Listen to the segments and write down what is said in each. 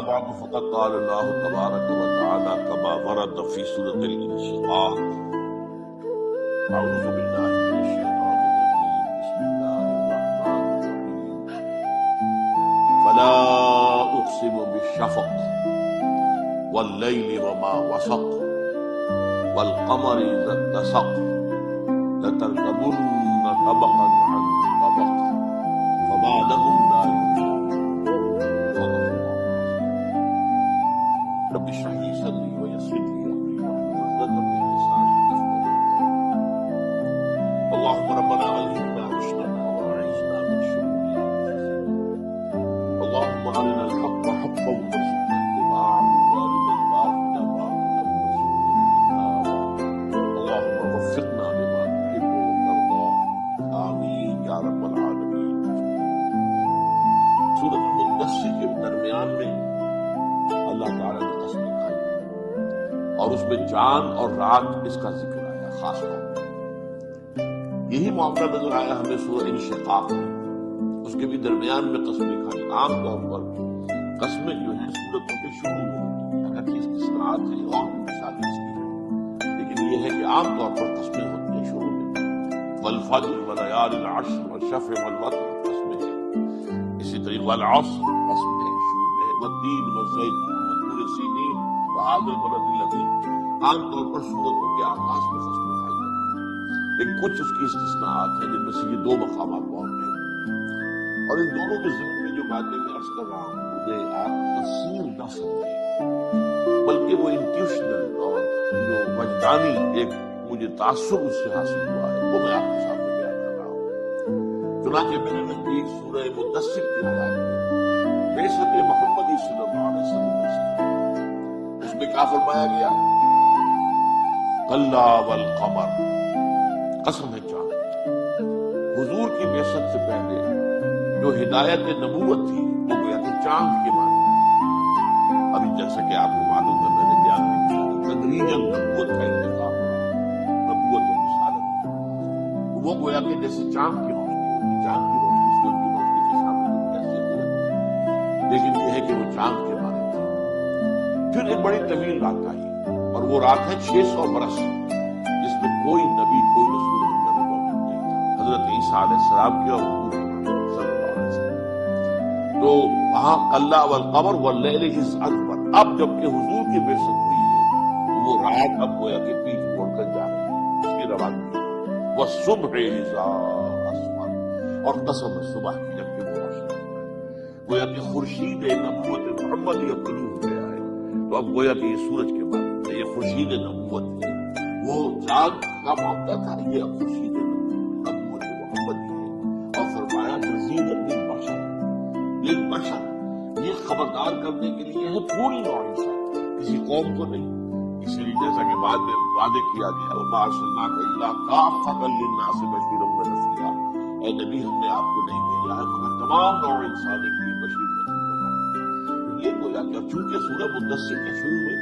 بعد فقد قال الله تبارك وتعالى كما ورد في سورة الانشقاق أعوذ بالله من الشيطان الرجيم بسم الله الرحمن الرحيم فلا أقسم بالشفق والليل وما وسق والقمر إذا اتسق لتركبن طبقا عن طبق فما لهم لا رب اشرح لي صدري ويسر لي امري واحلل عقدة من لساني يفقهوا اللهم ربنا علمنا رشدنا واعذنا من شرور انفسنا اللهم ارنا الحق حقا وارزقنا اتباعه وارنا الباطل باطلا وارزقنا اجتنابه اللهم وفقنا لما تحب وترضى آمین یا رب العالمین۔ سورۃ المدثر کے درمیان میں اللہ تعالیٰ نے قسم کھائی اور اس میں چاند اور رات اس کا ذکر آیا خاص طور پر۔ یہی معاملہ نظر آیا ہمیں سورۃ انشقاق میں، اس کے بھی درمیان میں قسم کھائی۔ عام طور پر قسمیں جو ہیں سورتوں کے شروع میں ہوتی ہیں، اگرچہ استثناءات ہیں اور مثالیں اس کی ہیں، لیکن یہ ہے کہ عام طور پر قسمیں ہوتی ہیں شروع میں۔ والفجر وليال العشر والشفع والوتر قسمیں ہیں، اسی طریقے والعصر قسم ہے شروع میں، والتین والزیتون وطور سینین وهذا البلد الذی۔ عام طور پر سورتوں کے آغاز میں قسمیں کھائی جاتی ہیں، لیکن کچھ اس کی استثناءات ہیں جن میں سے یہ دو مقامات بہت ہیں، اور ان دونوں کے ضمن میں جو باتیں میں عرض کر رہا ہوں انہیں آپ تفصیل نہ سمجھیں، بلکہ وہ انٹیوشنل اور جو وجدانی ایک مجھے تاثر اس سے حاصل ہوا ہے وہ میں آپ کے سامنے بیان کر رہا ہوں۔ چنانچہ میرے نزدیک سورہ مدثر کی آیات میں بعثت محمدی صلی اللہ علیہ وسلم اس میں کیا فرمایا گیا؟ کلا والقمر، قسم ہے چاند۔ حضور کی بعثت سے پہلے جو ہدایت نبوت تھی وہ گویا کہ چاند کے معنی تھی۔ ابھی جیسا کہ آپ کو معلوم ہے میں نے بیان نہیں کیا کہ تدریجاً نبوت کا انتخاب ہوا، نبوت و رسالت وہ گویا کہ جیسے چاند کی روشنی ہوتی، چاند کی روشنی سورج کی روشنی کے سامنے تو کیسے ہوتی، لیکن یہ ہے کہ وہ چاند کے معنی تھی۔ پھر ایک بڑی طویل رات آئی اور وہ رات ہے 600 برس، جس میں کوئی نبی کوئی رسول دنیا میں موجود نہیں تھا، حضرت عیسیٰ علیہ السلام کے اور حضور صلی اللہ علیہ وسلم۔ تو وہاں کلا والقمر واللیل اذ ادبر، اب جب کہ حضور کی بعثت ہوئی ہے تو وہ رات اب گویا کہ پیچھ موڑ کر جا رہی ہے، اس کی روانگی۔ والصبح اذا اسفر، اور قسم ہے صبح کی جب کہ وہ روشن ہوتا ہے، گویا کہ خورشید نبوت محمد یہ طلوع ہو گیا ہے۔ تو اب گویا کہ یہ سورج کے بعد یہ خورشید نبوت ہے، وہ چاند کا معاملہ تھا، یہ اب خورشید نبوت محمد ہے۔ اور فرمایا نذیرا للبشر، للبشر یہ خبردار کرنے کے لیے ہے پوری نوع انسان، کسی قوم کو نہیں۔ اسی لیے جیسا کہ بعد میں وعدے کیا گیا وما ارسلناک الا کافۃ للناس بشیرا ونذیرا، اے نبی ہم نے آپ کو نہیں بھیجا ہے مگر تمام نوع انسانی کے لیے بشیر نذیر بنایا۔ یہ گویا کہ چونکہ سورہ مدثر کے شروع میں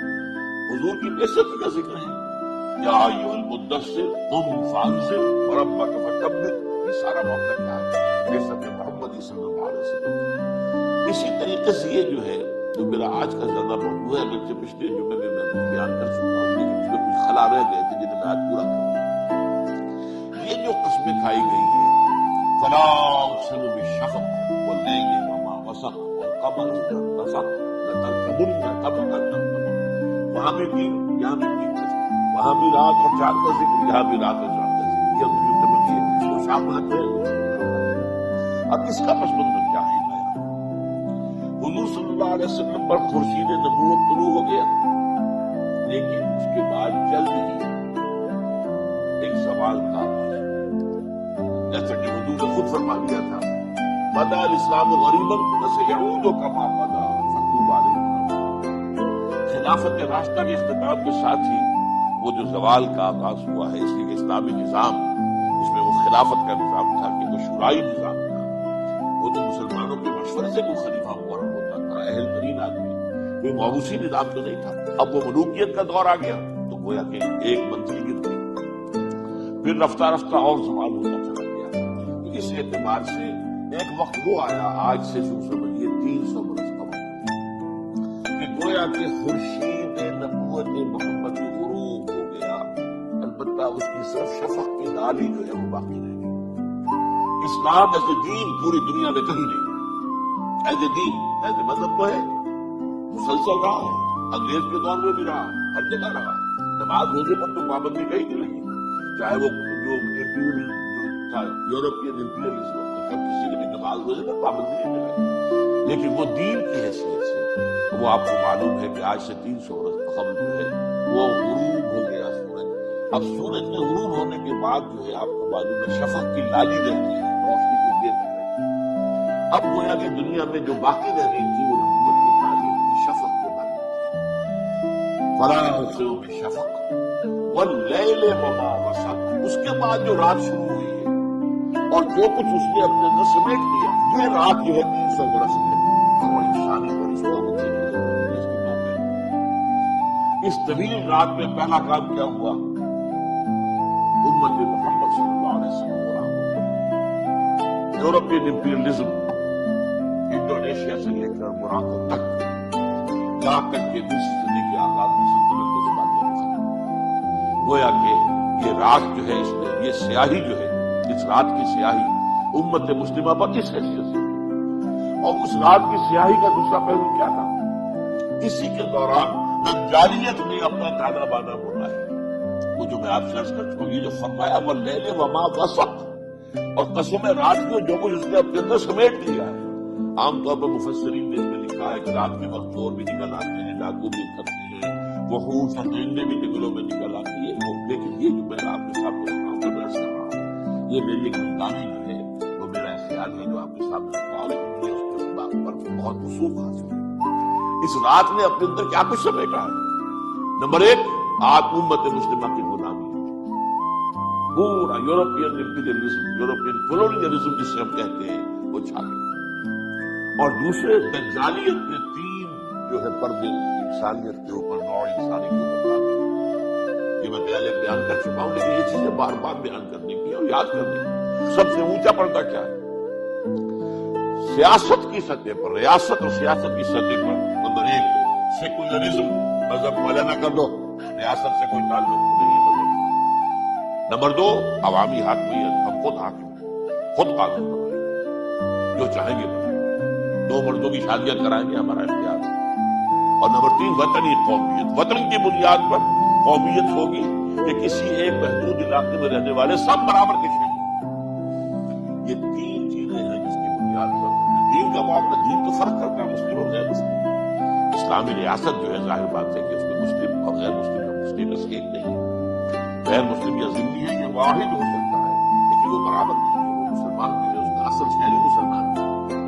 حضور کی بعثت کا ذکر ہے، یا ایھا المدثر قم فانذر وربک فکبر، یہ سارا معاملہ کیا ہے؟ بعثت محمدی صلی اللہ علیہ وسلم۔ اسی طریقے سے یہ جو ہے جو میرا آج کا زیادہ موضوع ہے، اگرچہ پچھلے جمعے میں بیان کر چکا ہوں لیکن اس میں کچھ خلا رہ گئے تھے جنہیں میں آج پورا کروں۔ یہ جو قسمیں کھائی گئی ہیں، فلا اقسم بالشفق واللیل وما وسق والقمر اذا اتسق لترکبن طبقا عن طبق، وہاں بھی دن یہاں بھی دن کا ذکر، وہاں بھی رات اور چاند کا ذکر، یہاں بھی رات اور چاند کا ذکر، یہ شاملت ہے۔ اب اس کا پس منظر کیا ہے؟ حضور صلی اللہ علیہ وسلم پر خورشید نبوت طلوع ہو گیا، لیکن اس کے بعد جلد ہی ایک سوال کا جیسا کہ حضور نے خود فرما دیا تھا بدا الاسلام غریبا فسیعود کما بدا فطوبی للغرباء۔ خلافت راستہ کے اختتام کے ساتھ ہی وہ جو زوال کا آغاز ہوا ہے، اس لیے اسلامی نظام جس میں وہ خلافت کا نظام تھا کہ وہ شورائی نظام تھا، وہ تو مسلمانوں کے مشورے سے کوئی خلیفہ مقرر ہوتا تھا، اہل ترین آدمی، کوئی موروثی نظام تو نہیں تھا۔ اب وہ ملوکیت کا دور آ گیا تو گویا کہ ایک منزل گر گئی، پھر رفتہ رفتہ اور زوال ہوتا چلا گیا۔ اس اعتبار سے ایک وقت وہ آیا، آج سے شروع سمجھیے 300 برس کا وقت، گویا کہ خورشید نبوت محمد غروب ہو گیا، البتہ اس کی صرف شفق کی ڈالی جو ہے وہ باقی رہ گئی۔ اسلام ایز اے دین پوری دنیا میں کہیں نہیں، as a then, as a مذہب تو ہے، مسلسل رہا ہے، انگریز کے دور میں بھی رہا، ہر جگہ رہا۔ نماز روزے پر تو پابندی کہیں نہیں لگی، چاہے وہ جو تھا یورپین امپیریلزم، کسی نے بھی نماز روزے پر پابندی نہیں لگائی، لیکن وہ دین کی حیثیت سے وہ آپ کو معلوم ہے کہ آج سے 300 برس قبل جو ہے وہ غروب ہو گیا سورج۔ اب سورج کے غروب ہونے کے بعد جو ہے آپ کو معلوم ہے شفق کی لالی رہتی ہے، روشنی کو دیتا ہے۔ اب گویا کہ دنیا میں جو باقی رہ گئی تھی وہ نبوت کی تعلیم کی شفق کے بعد تھی، فلا اقسم بالشفق واللیل وما وسق۔ اس کے بعد جو رات شروع ہوئی ہے اور جو کچھ اس نے اپنے اندر سمیٹ لیا، یہ رات جو ہے 300 برس کی اور وہ انسانی فرشتوں کو اس طویل رات میں پہلا کام کیا ہوا؟ امت محمد صلی اللہ علیہ وسلم ہو رہا، یورپین امپیریلزم انڈونیشیا سے لے کر موراکو تک، جہاں تک کہ 20 صدی کے آغاز میں سلطنت عثمانیہ ختم۔ گویا کہ یہ رات جو ہے، اس نے یہ سیاہی جو ہے، اس رات کی سیاہی امت مسلمہ پر کس حیثیت سے، اور اس رات کی سیاہی کا دوسرا پہلو کیا تھا؟ اسی کے دوران دجالیت نے اپنا تانا بانا بولا ہے، وہ جو میں آپ سے عرض کر چکا ہوں، یہ جو فرمایا واللیل وما وسق، اور قسم رات کو جو کچھ اس نے اپنے اندر سمیٹ لیا ہے۔ عام طور پر مفسرین نے اس میں لکھا ہے کہ رات کے وقت چور بھی نکل آتے ہیں، ڈاکو بھی کرتے ہیں، وحوش اور درندے بھی جنگلوں میں نکل آتی ہے، لیکن یہ جو میں آپ کے سامنے رکھا ہوں، میں عرض کر رہا ہوں، یہ میری ایک گمنامی جو ہے وہ میرا خیال ہے جو آپ کے سامنے رکھا، اور مجھے اس کے بات پر بہت وثوق حاصل ہے۔ اس رات نے اپنے اندر کیا کچھ سمیٹا ہے؟ نمبر 1، آپ امت مسلمہ کی غلامی، پورا یورپین امپیریلزم، یورپین کولونیلزم جس سے ہم کہتے ہیں، وہ چھا گیا۔ اور دوسرے دجالیت نے 3 جو ہے پردے انسانیت کے اوپر، نوع انسانی کے اوپر ڈالے۔ یہ میں پہلے بیان کر چکا ہوں، لیکن یہ چیزیں بار بار بیان کرنے کی اور یاد کرنے کی۔ سب سے اونچا پردہ کیا ہے؟ سیاست کی سطح پر، ریاست اور سیاست کی سطح پر نمبر 1 سیکولرزم، مذہب کو الگ نہ کر دو، ریاست سے کوئی تعلق نہیں ہے مذہب۔ نمبر 2 عوامی حاکمیت، ہم خود حاکم ہیں، خود قانون بنائیں گے، جو چاہیں گے بنائیں، 2 مردوں کی شادیاں کرائیں گے، ہمارا اختیار ہے۔ اور نمبر 3 وطنی قومیت، وطن کی بنیاد پر قومیت ہوگی کہ کسی ایک محدود علاقے میں رہنے والے سب برابر کے ہیں۔ یہ 3 چیزیں ہیں جس کی بنیاد پر دین کا معاملہ، دین تو فرق کرتا ہے مسلم اور غیر مسلم۔ اسلامی ریاست جو ہے ظاہر بات ہے کہ اس میں مسلم اور غیر مسلم کا اسٹیٹس ایک نہیں ہے، غیر مسلم یا ذمہ ہے یا واحد ہو سکتا ہے، لیکن وہ برابر نہیں ہے، وہ مسلمان بھی ہے، اس کا اصل شہری مسلمان ہے،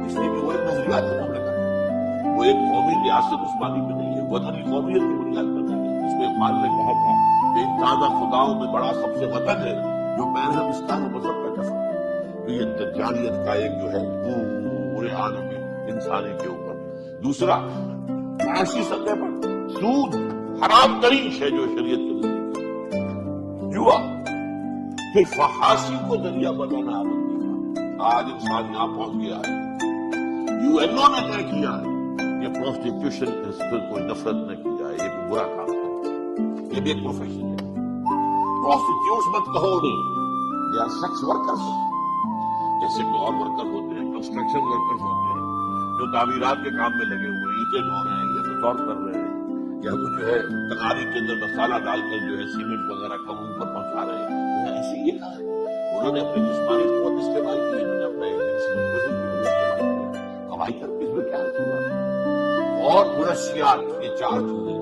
اس لیے کہ وہ ایک نظریات کا معاملہ ہے، وہ ایک قومی ریاست عثمانی میں نہیں ہے، وطنی قومیت کی بنیاد پر نہیں ہے۔ اس کو اقبال نے کہا تھا کہ ان تازہ خداؤں میں بڑا سب سے وطن ہے جو پیر ہے اسلام و مذہب کا کفن۔ تو یہ دجالیت کا ایک جو ہے پورے عالم انسانی کے اوپر۔ دوسرا معاشی سطح پر سود، حرام ترین شے جو شریعت کے نزدیک، جوا، پھر فحاشی کو ذریعہ بنانا آمدنی کا۔ آج انسان یہاں پہنچ گیا ہے، UN نے طے کیا ہے کہ پروسٹیٹیوشن سے کوئی نفرت نہ کی جائے، یہ بھی برا کام ہے، یہ بھی ایک پروفیشن ہے۔ پروسٹیٹیوٹس مت کہو نہیں، دے آر سیکس ورکرس، جیسے کہ اور ورکر ہوتے ہیں، کنسٹرکشن ورکرز ہوتے ہیں جو تعمیرات کے کام میں لگے ہوئے، اینٹیں ڈھو رہے ہیں یا کچھ اور کر رہے ہیں، یا وہ جو ہے تکاری کے اندر مسالہ ڈال کر جو ہے سیمنٹ وغیرہ کا ان پر پہنچا رہے ہیں، ایسے یہ کہا ہے انہوں نے اپنی جسمانی قوت استعمال کی، انہوں نے اپنا کمائی کر کے، اس میں کیا ہے؟ اور منشیات، یہ 4 چیزیں،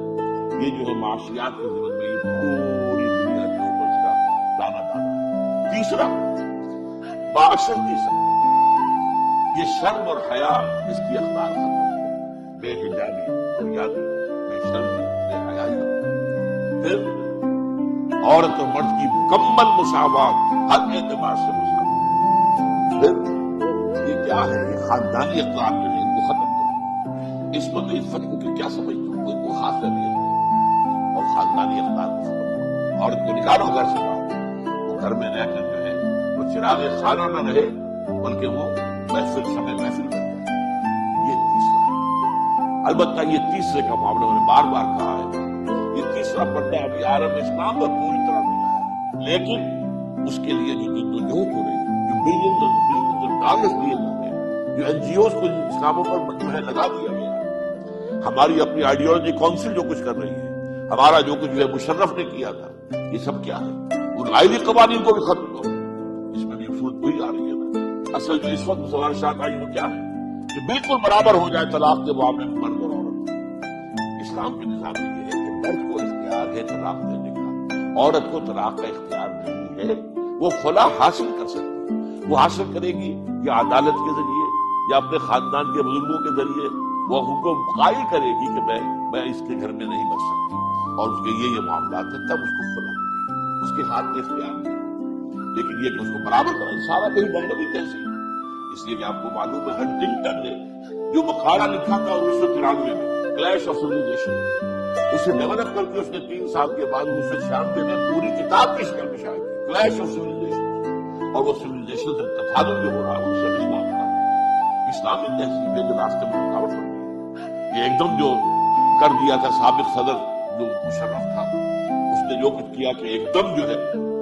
یہ جو ہے معاشیات کے ذمن میں یہ پوری دنیا کے اوپر اس کا دانا دانا ہے۔ تیسرا معاشرت کی سطح، یہ شرم اور حیا اس کی اخلاق ختم، بے حجابی اور یادی، بے شرم بے حیائی۔ پھر عورت اور مرد کی مکمل مساوات، ہر اعتبار سے مساوات۔ پھر یہ کیا ہے؟ یہ خاندانی اخلاق جو ہے ان کو ختم کرو۔ اس وقت عفت کو کیا سمجھتے ہو؟ کوئی کو خاص اہمیت نہیں، اور خاندانی اخلاق کو ختم کرو۔ عورت کو نکالو گھر سے باہر، وہ گھر میں رہ کر جو ہے وہ چراغ خانہ نہ رہے، بلکہ وہ محفل بن جائے۔ یہ تیسرا ہے۔ البتہ یہ تیسرے کا معاملہ میں نے بار بار کہا ہے، یہ تیسرا پردہ ابھی عالم اسلام پر پوری طرح نہیں آیا، لیکن اس کے لیے جو جدوجہد ہو رہی ہے، جو بلین ڈالرز دیے جاتے ہیں، جو این جی اوز کو اسلاموں پر جو ہے لگا دیا گیا ہے، ہماری اپنی آئیڈیالوجی کونسل جو کچھ کر رہی ہے، ہمارا جو کچھ جو ہے مشرف نے کیا تھا، یہ سب کیا ہے؟ ان غائبی قوانین کو بھی ختم کرو، اس میں بھی صورت وہی آ رہی ہے نا۔ اصل جو اس وقت سوارشات آئی وہ کیا ہے کہ بالکل برابر ہو جائے طلاق کے معاملے میں مرد اور عورت۔ اسلام کے نظام میں یہ ہے کہ مرد کو اختیار ہے طلاق دینے کا، عورت کو طلاق کا اختیار نہیں ہے، وہ خلا حاصل کر سکتی ہے، وہ حاصل کرے گی یا عدالت کے ذریعے یا اپنے خاندان کے بزرگوں کے ذریعے، وہ ان کو قائل کرے گی کہ میں اس کے گھر میں نہیں بچ سکتی، اور اس کے یہ معاملات ہیں، تب اس کو خلا اس کے ہاتھ میں اختیار نہیں۔ لیکن یہ کہ اس کو برابر کرنا سارا کہیں بنگلہ کیسی، اس لیے کہ آپ کو معلوم ہے ہنٹنگٹن نے جو مقالہ لکھا تھا 1993 میں کلیش آف سویلائزیشن، اسے ڈیولپ کر کے اس نے 3 سال کے بعد 1996 میں پوری کتاب کی شکل میں شائع کی، کلیش آف سویلائزیشن، اور وہ سویلائزیشن سے تفاضل جو ہو رہا ہے اس سے اسلام کا اسلامی تہذیب کے راستے میں رکاوٹ ہو رہی ہے۔ یہ ایک دم جو کر دیا تھا سابق صدر جو مشرف تھا، اس نے جو کچھ کیا کہ ایک دم جو ہے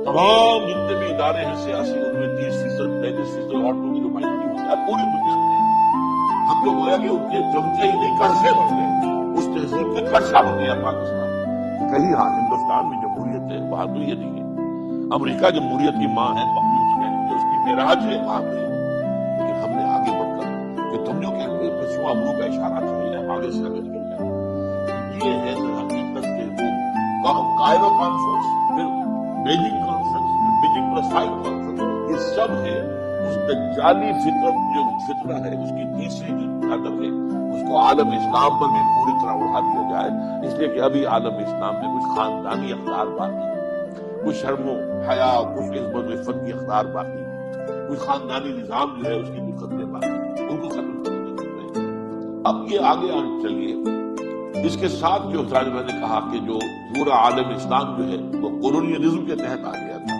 تمام جتنے بھی ادارے ہیں سیاسی، ان میں 30%، 35% عورتوں کی نمائندگی ہوتی ہے پوری دنیا میں۔ ہم جو گویا کہ ان کے چمچے ہی نہیں کرشے بن گئے، اس تہذیب کا کرشا بن گیا پاکستان۔ کہیں ہاں ہندوستان میں جمہوریت ہے، وہاں تو یہ نہیں ہے۔ امریکہ جمہوریت کی ماں ہے، اس کی معراج ہے، وہاں نہیں ہے۔ لیکن ہم نے آگے بڑھ کر کہ تم جو کہہ رہے ہو پچھوا امروں کا اشارہ چھوڑ لیا، آگے سے آگے نکل جائے۔ یہ ہے حقیقت کے وہ کائرو کانفرنس، پھر Beijing conference, Beijing plus 5 conference, یہ سب ہے اس دجالی فطرت جو فطرہ ہے، اس کی تیسری جو قدم ہے، اس کو عالم اسلام پر بھی پوری طرح اڑا دیا جائے۔ اس لیے کہ ابھی عالم اسلام میں کچھ خاندانی اقدار باقی ہے، کچھ شرم و حیا، کچھ عزت و عفت کی اقدار باقی ہے، کچھ خاندانی نظام جو ہے اس کی کچھ خطرے باقی ہیں، ان کو ختم کرنے ہیں۔ اب یہ آگے چلیے، اس کے ساتھ جو میں نے کہا کہ جو پورا عالم اسلام جو ہے وہ کولونیلزم کے تحت آ گیا تھا،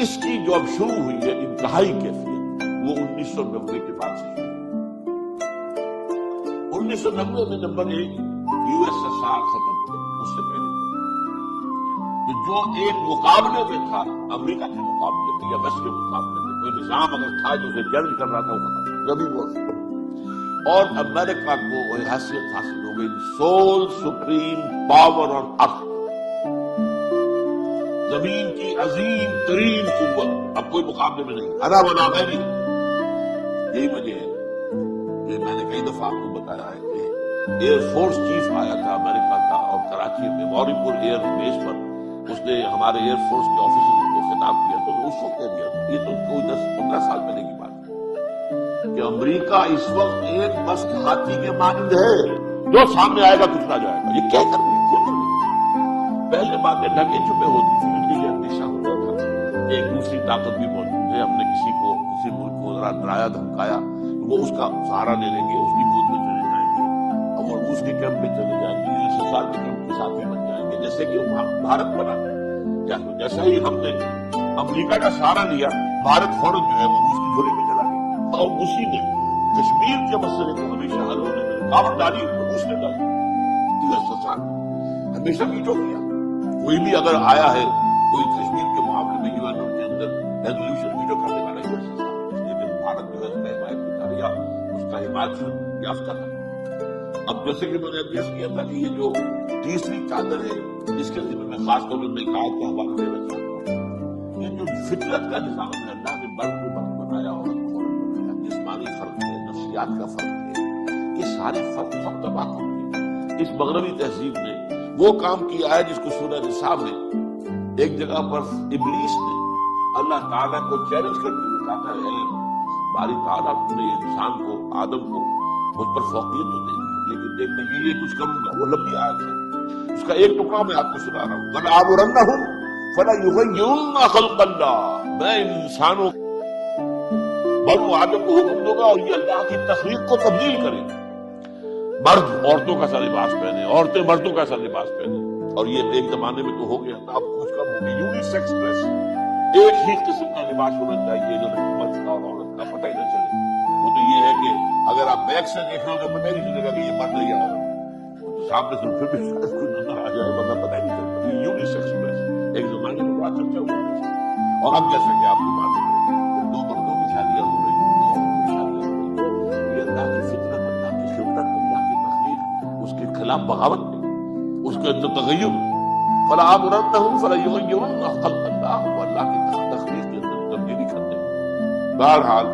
اس کی جو اب شروع ہوئی ہے انتہائی کیفیت، وہ 1990 کے بعد سے شروع۔ 1990 میں number 1 U S S R ختم ہوا، اس سے پہلے جو ایک مقابلے میں تھا امریکہ کے مقابلے میں یا ویسٹ کے مقابلے میں کوئی نظام اگر تھا جو اسے چیلنج کر رہا تھا، وہ ختم جبھی وہ شروع، اور امریکہ کو وہ حیثیت حاصل ہو گئی سول سپریم پاور آن ارتھ، زمین کی عظیم ترین قوت، اب کوئی مقابلے میں نہیں، انا ولا غیری۔ یہی وجہ ہے کہ میں نے کئی دفعہ آپ کو بتایا ہے کہ ایئر فورس چیف آیا تھا امریکہ کا، اور کراچی میں موری پور ایئر بیس پر اس نے ہمارے ایئر فورس کے آفیسر کو خطاب کیا، تو اس کو کہہ دیا تھا، یہ تو کوئی 10-15 سال پہلے کی بات ہے، کہ امریکہ اس وقت ایک مست ہاتھی کے مانند ہے، جو سامنے آئے گا کچھ نہ جائے گا۔ یہ کیا کر رہی ہے؟ پہلے باتیں ڈھکے چھپے ہوتی تھی، یہ اندیشہ ہوتا تھا کہ ایک دوسری طاقت بھی موجود ہے، ہم نے کسی ملک کو ذرا ڈرایا دھمکایا، وہ اس کا سہارا لے لیں گے، اس کی گود میں چلے جائیں گے، اور روس کے کیمپ میں چلے جائیں گے، USSR کے کیمپ کے ساتھ بن جائیں گے، جیسے کہ بھارت بنا۔ جیسا ہی ہم نے امریکہ کا سہارا لیا، بھارت فوراً جو ہے وہ روس کی جھولی میں چلا گیا، اور اسی نے کشمیر کے مسئلے کو ہمیشہ حل ہونے میں رکاوٹ ڈالی، روس نے ڈالی، USSR ہمیشہ ویٹو کیا۔ کوئی بھی اگر آیا ہے کوئی کشمیر کے معاملے میں UN کے اندر ریزولوشن ویٹو کرنے والا USSR، اس لیے کہ بھارت جو ہے اس کا حمایت کرتا رہا، اس کا حمایت یافتہ تھا۔ اب جیسے کہ میں نے ابیس کیا تھا کہ یہ جو تیسری چادر ہے، جس کے ذمہ میں خاص طور پر نکات کا حوالہ دینا چاہتا ہوں، یہ جو فطرت کا نظام ہے، اللہ نے مرد کو مرد بنایا، عورت کو عورت بنایا، جسمانی فرق ہے، نفسیات کا فرق ہے، یہ سارے فرق سب تباہ کر دیے۔ اس مغربی تہذیب نے وہ کام کیا ہے جس کو سورہ نساء میں ایک جگہ پر ابلیس نے اللہ تعالیٰ کو چیلنج کرتے ہوئے کہا ہے، باری تعالیٰ نے انسان کو، آدم کو مجھ پر فوقیت تو دے دی، لیکن دیکھنے کے لیے کچھ کروں گا، وہ لمبی آیت ہے، اس کا ایک ٹکڑا میں آپ کو سنا رہا ہوں، وَلَآمُرَنَّهُمْ فَلَيُغَيِّرُنَّ خَلْقَ اللَّهِ، میں انسانوں بنو آدم کو حکم دوں گا اور یہ اللہ کی تخلیق کو تبدیل کرے، مرد عورتوں کا سا لباس پہنے، عورتیں مردوں کا سا لباس پہنے، اور یہ ایک زمانے میں تو ہو گیا تھا، اب کچھ کم ہو گیا، یونیسیکس ڈریس، ایک ہی قسم کا لباس ہونا چاہیے جو مرد کا اور عورت کا پتہ ہی نہ چلے۔ وہ تو یہ ہے کہ اگر آپ بیک سے دیکھ رہے ہو تو پتہ نہیں چلے گا کہ یہ مرد ہے یا عورت، سامنے سے پھر بھی شاید کوئی نظر آ جائے ورنہ پتہ نہیں چلتا. یہ یونیسیکس ڈریس ایک زمانے میں بڑا چرچا ہوا ہے. اور اب جیسا کہ آپ کی بات ہے، دو مردوں کی شادیاں ہو رہی ہیں، دو عورتوں کی شادیاں ہو رہی ہیں. یہ اللہ کی فطرت، اللہ کی خلقت، اللہ کی تخلیق، اس کے خلاف بغاوت نہیں، اس کے اندر تغیر. فلا آمرنہم فلیغیرن خلق اللہ، وہ اللہ کی تخلیق کے اندر تبدیلی کرتے ہیں. بہرحال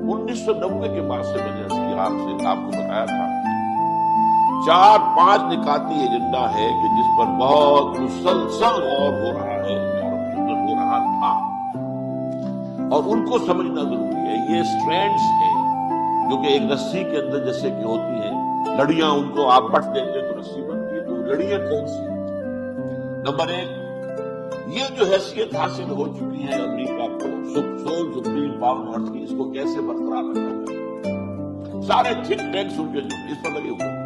1990 کے بعد سے میں نے اس کی آپ کو بتایا تھا 4-5 نکاتی ایجنڈا ہے کہ جس پر بہت مسلسل غور ہو رہا ہے، یورپ کے اندر ہو رہا تھا، اور ان کو سمجھنا ضروری ہے. یہ سٹرینڈز ہیں جو کہ ایک رسی کے اندر جیسے کہ ہوتی ہیں لڑیاں، ان کو آپ بٹ دیں گے تو رسی بنتی ہے. تو لڑیاں کون سی ہیں؟ نمبر 1، یہ جو حیثیت حاصل ہو چکی ہے امریکہ کو سول سپریم پاور کی، اس کو کیسے برقرار رکھا جائے. سارے تھنک ٹینکس ان کے اس پر لگے ہوئے ہیں،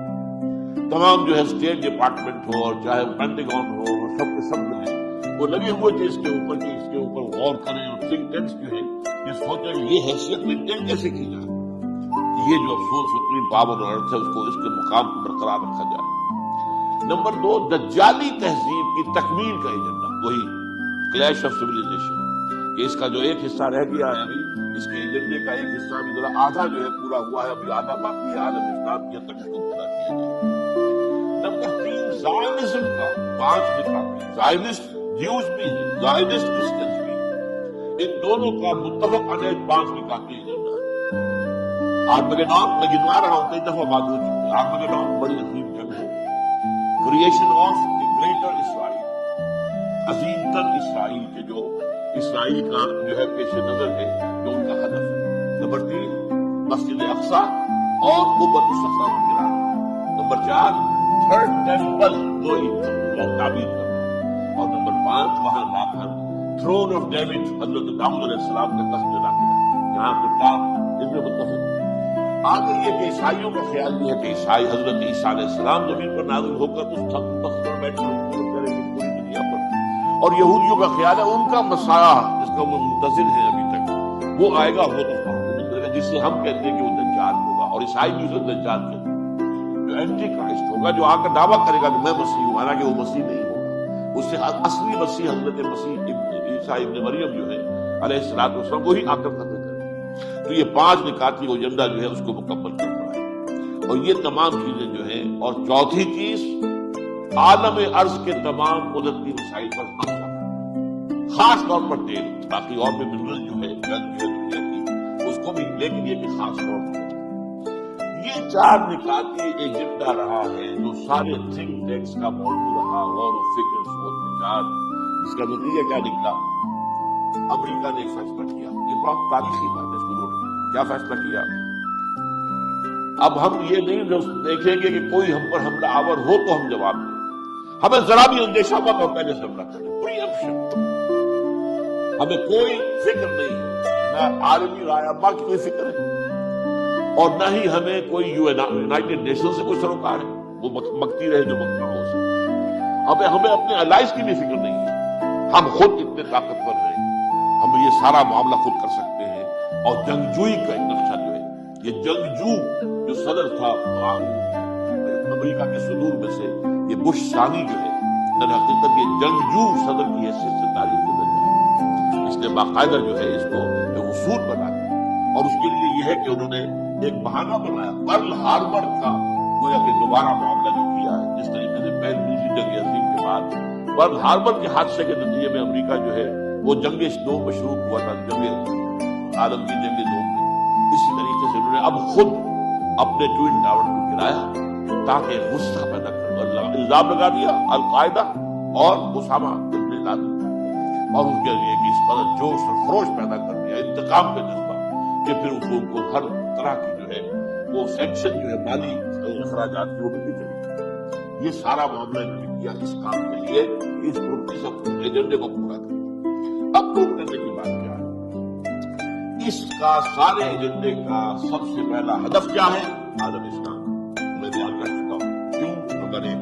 تمام جو ہے اسٹیٹ ڈپارٹمنٹ ہو اور چاہے پینٹاگون ہو، وہ سب کے سب جو ہے وہ لگے ہوئے تھے اس کے اوپر کہ اس کے اوپر غور کریں. اور تھنک ٹینکس جو ہے یہ سوچیں یہ حیثیت مینٹین کیسے کی جائے، یہ جو سول سپریم پاور اور ارتھ ہے اس کو اس کے مقام کو برقرار رکھا جائے. نمبر 2، دجالی تہذیب کی تکمیل کا ایجنڈا، وہی کلیش آف سیویلائزیشن، کہ اس کا جو ایک حصہ رہ گیا ہے ابھی، اس کے ایجنڈے کا ایک حصہ ابھی ذرا آدھا جو ہے پورا ہوا ہے، ابھی آدھا باقی ہے، عالم اسلام کی حد تک اس کو پورا کیا جائے. نمبر 3، زائنزم کا 5 نکاتی، زائنسٹ جیوز بھی ہیں، زائنسٹ کرسچنز بھی ہیں، ان دونوں کا متفق علیہ 5 نکاتی ایجنڈا ہے. آرمگیڈون میں گنوا رہا ہوں، کئی دفعہ بات ہو چکی ہے. آرمگیڈون بڑی عظیم جنگ ہے، کریشن آف دی گریٹر اسرائیل، عظیم تر اسرائیل کے جو اسرائیل کا جو ہے پیش نظر ہے، جو ان کا ہدف ہے. نمبر 3، مسجد اقصی اور قبۃ الصخرہ کو گرانا. نمبر 4، تھرڈ ٹیمپل وہی تعمیر کرنا. اور نمبر 5، وہاں لا کر تھرون آف ڈیوڈ، حضرت داؤد علیہ السلام کا تخت لا کر یہاں پر کام ان میں متفق. آگے یہ کہ عیسائیوں کا خیال یہ ہے کہ عیسائی حضرت عیسیٰ علیہ السلام زمین پر نازل ہو کر اس تخت پر بیٹھ کر حکومت کریں گے پوری دنیا پر. اور یہودیوں کا خیال ہے ان کا مسیح جس کا وہ منتظر ہے ابھی تک، وہ آئے گا، وہ تو حکومت کرے گا، جس سے ہم کہتے ہیں کہ وہ دجال ہوگا. اور عیسائی بھی اسے دجال کہتے ہیں، جو اینٹی کرائسٹ ہوگا، جو آ کر دعویٰ کرے گا کہ میں مسیح ہوں، حالانکہ وہ مسیح نہیں ہوگا. اس سے اصلی مسیح حضرت مسیح عیسیٰ ابن مریم جو ہے علیہ الصلوۃ والسلام، وہی آ کر ختم کرے. تو یہ 5 نکاتی ایجنڈا جو ہے اس کو مکمل کرنا ہے. اور یہ تمام چیزیں جو ہیں، اور چوتھی چیز عالم ارض کے تمام قدرتی مسائل پر قبضہ، خاص طور پر تیل، باقی اور بھی منرل جو ہے گن جو ہے دنیا کی اس کو بھی، لیکن یہ کہ خاص طور پر یہ 4 نکاتی ایجنڈا رہا ہے جو سارے تھنک ٹینکس کا موضوع رہا، غور و فکر، سوچ وچار. اس کا نتیجہ کیا نکلا؟ امریکہ نے ایک فیصلہ کیا، یہ بہت تاریخی بات ہے، اس کو نوٹ کریں. کیا فیصلہ کیا؟ اب ہم یہ نہیں دیکھیں گے کہ کوئی ہم پر حملہ آور ہو تو ہم جواب دیں، ہمیں ذرا بھی اندیشہ ہوا تو پہلے سے حملہ کریں. پری ایمپشن، ہمیں کوئی فکر نہیں ہے، نہ عالمی رائے عامہ کی کوئی فکر ہے، اور نہ ہی ہمیں کوئی یونائٹڈ نیشن سے کوئی سروکار ہے، وہ مکتی رہے جو مکتا ہو اسے. ہمیں اپنے الائز کی بھی فکر نہیں ہے، ہم خود اتنے طاقتور ہیں، ہم یہ سارا معاملہ خود کر سکتے ہیں. اور جنگجوئی کا ایک نقشہ جو ہے، یہ جنگجو جو صدر تھا امریکہ کے صدور میں سے، یہ بش ثانی جو ہے، در حقیقت یہ جنگجو صدر کی حیثیت سے تاریخ میں درج ہے. اس نے باقاعدہ جو ہے اس کو ایک اصول بنا دیا، اور اس کے لیے یہ ہے کہ انہوں نے ایک بہانہ بنایا پرل ہاربر کا، گویا کہ دوبارہ معاملہ جو کیا ہے جس طریقے سے پہلی دوسری جنگ عظیم کے بعد پرل ہاربر کے حادثے کے نتیجے میں امریکہ جو ہے وہ جنگ دو میں شروع ہوا تھا، جنگ عالم کی جنگ دو میں. اسی طریقے سے انہوں نے اب خود اپنے ٹوئن ٹاور کو گرایا تاکہ غصہ پیدا کر، الزام لگا دیا القاعدہ اور اسامہ بن لادن، اور ان کے لیے اس قدر جوش اور خروش پیدا کر دیا، انتقام کا جذبہ، کہ پھر ان کو ہر طرح کی جو ہے وہ سینکشن جو ہے مالی اخراجات کی وہ بھی چلی. یہ سارا معاملہ انہوں نے کیا اس کام کے لیے، اس ایجنڈے کو پورا کریں. اب پروو کرنے کی بات کیا ہے؟ اس کا سارے ایجنڈے کا سب سے پہلا ہدف کیا ہے؟ عالم اسلام. میں بیان کر چکا ہوں کیوں. نمبر 1،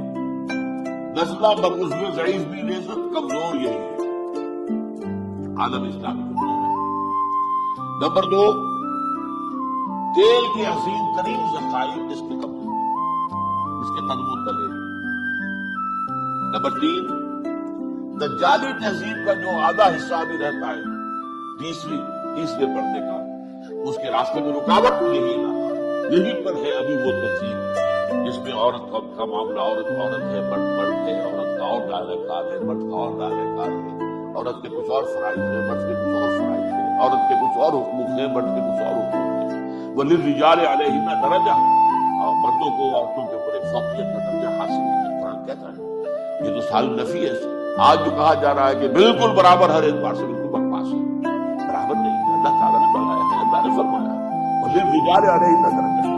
نزلہ برعضو ضعیف بھی ریزت، کمزور یہی ہے، عالم اسلامی کمزور ہے. نمبر 2، تیل کے عظیم ترین ذخائر اس کے قبضے میں، اس کے قدموں تلے۔ نمبر 3، دجالی تہذیب کا جو آدھا حصہ بھی رہتا ہے تیسرے پردے کا، اس کے راستے میں رکاوٹ یہی علاقہ، یہی پر ہے ابھی وہ تہذیب جس میں عورت کا معاملہ عورت ہے، مرد ہے، عورت کا اور دائرہ کار ہے، مرد کا اور دائرہ کار ہے، عورت کے کچھ اور فرائض ہیں، مرد کے کچھ اور فرائض ہیں، عورت کے کچھ اور حقوق ہیں، مرد کے کچھ اور حقوق ہیں۔ وَلِلرِّجَالِ عَلَيْهِنَّ دَرَجَةٌ، اور مردوں کو عورتوں کے اوپر ایک فوقیت کا درجہ حاصل ہے، قرآن کہتا ہے۔ یہ تو سال نفی ہے، آج جو کہا جا رہا ہے کہ بالکل برابر ہر اعتبار سے بالکل برپاس ہے، برابر نہیں ہے۔ اللہ تعالیٰ نے بتایا ہے، اللہ نے فرمایا وَلِلرِّجَالِ عَلَيْهِنَّ دَرَجَةٌ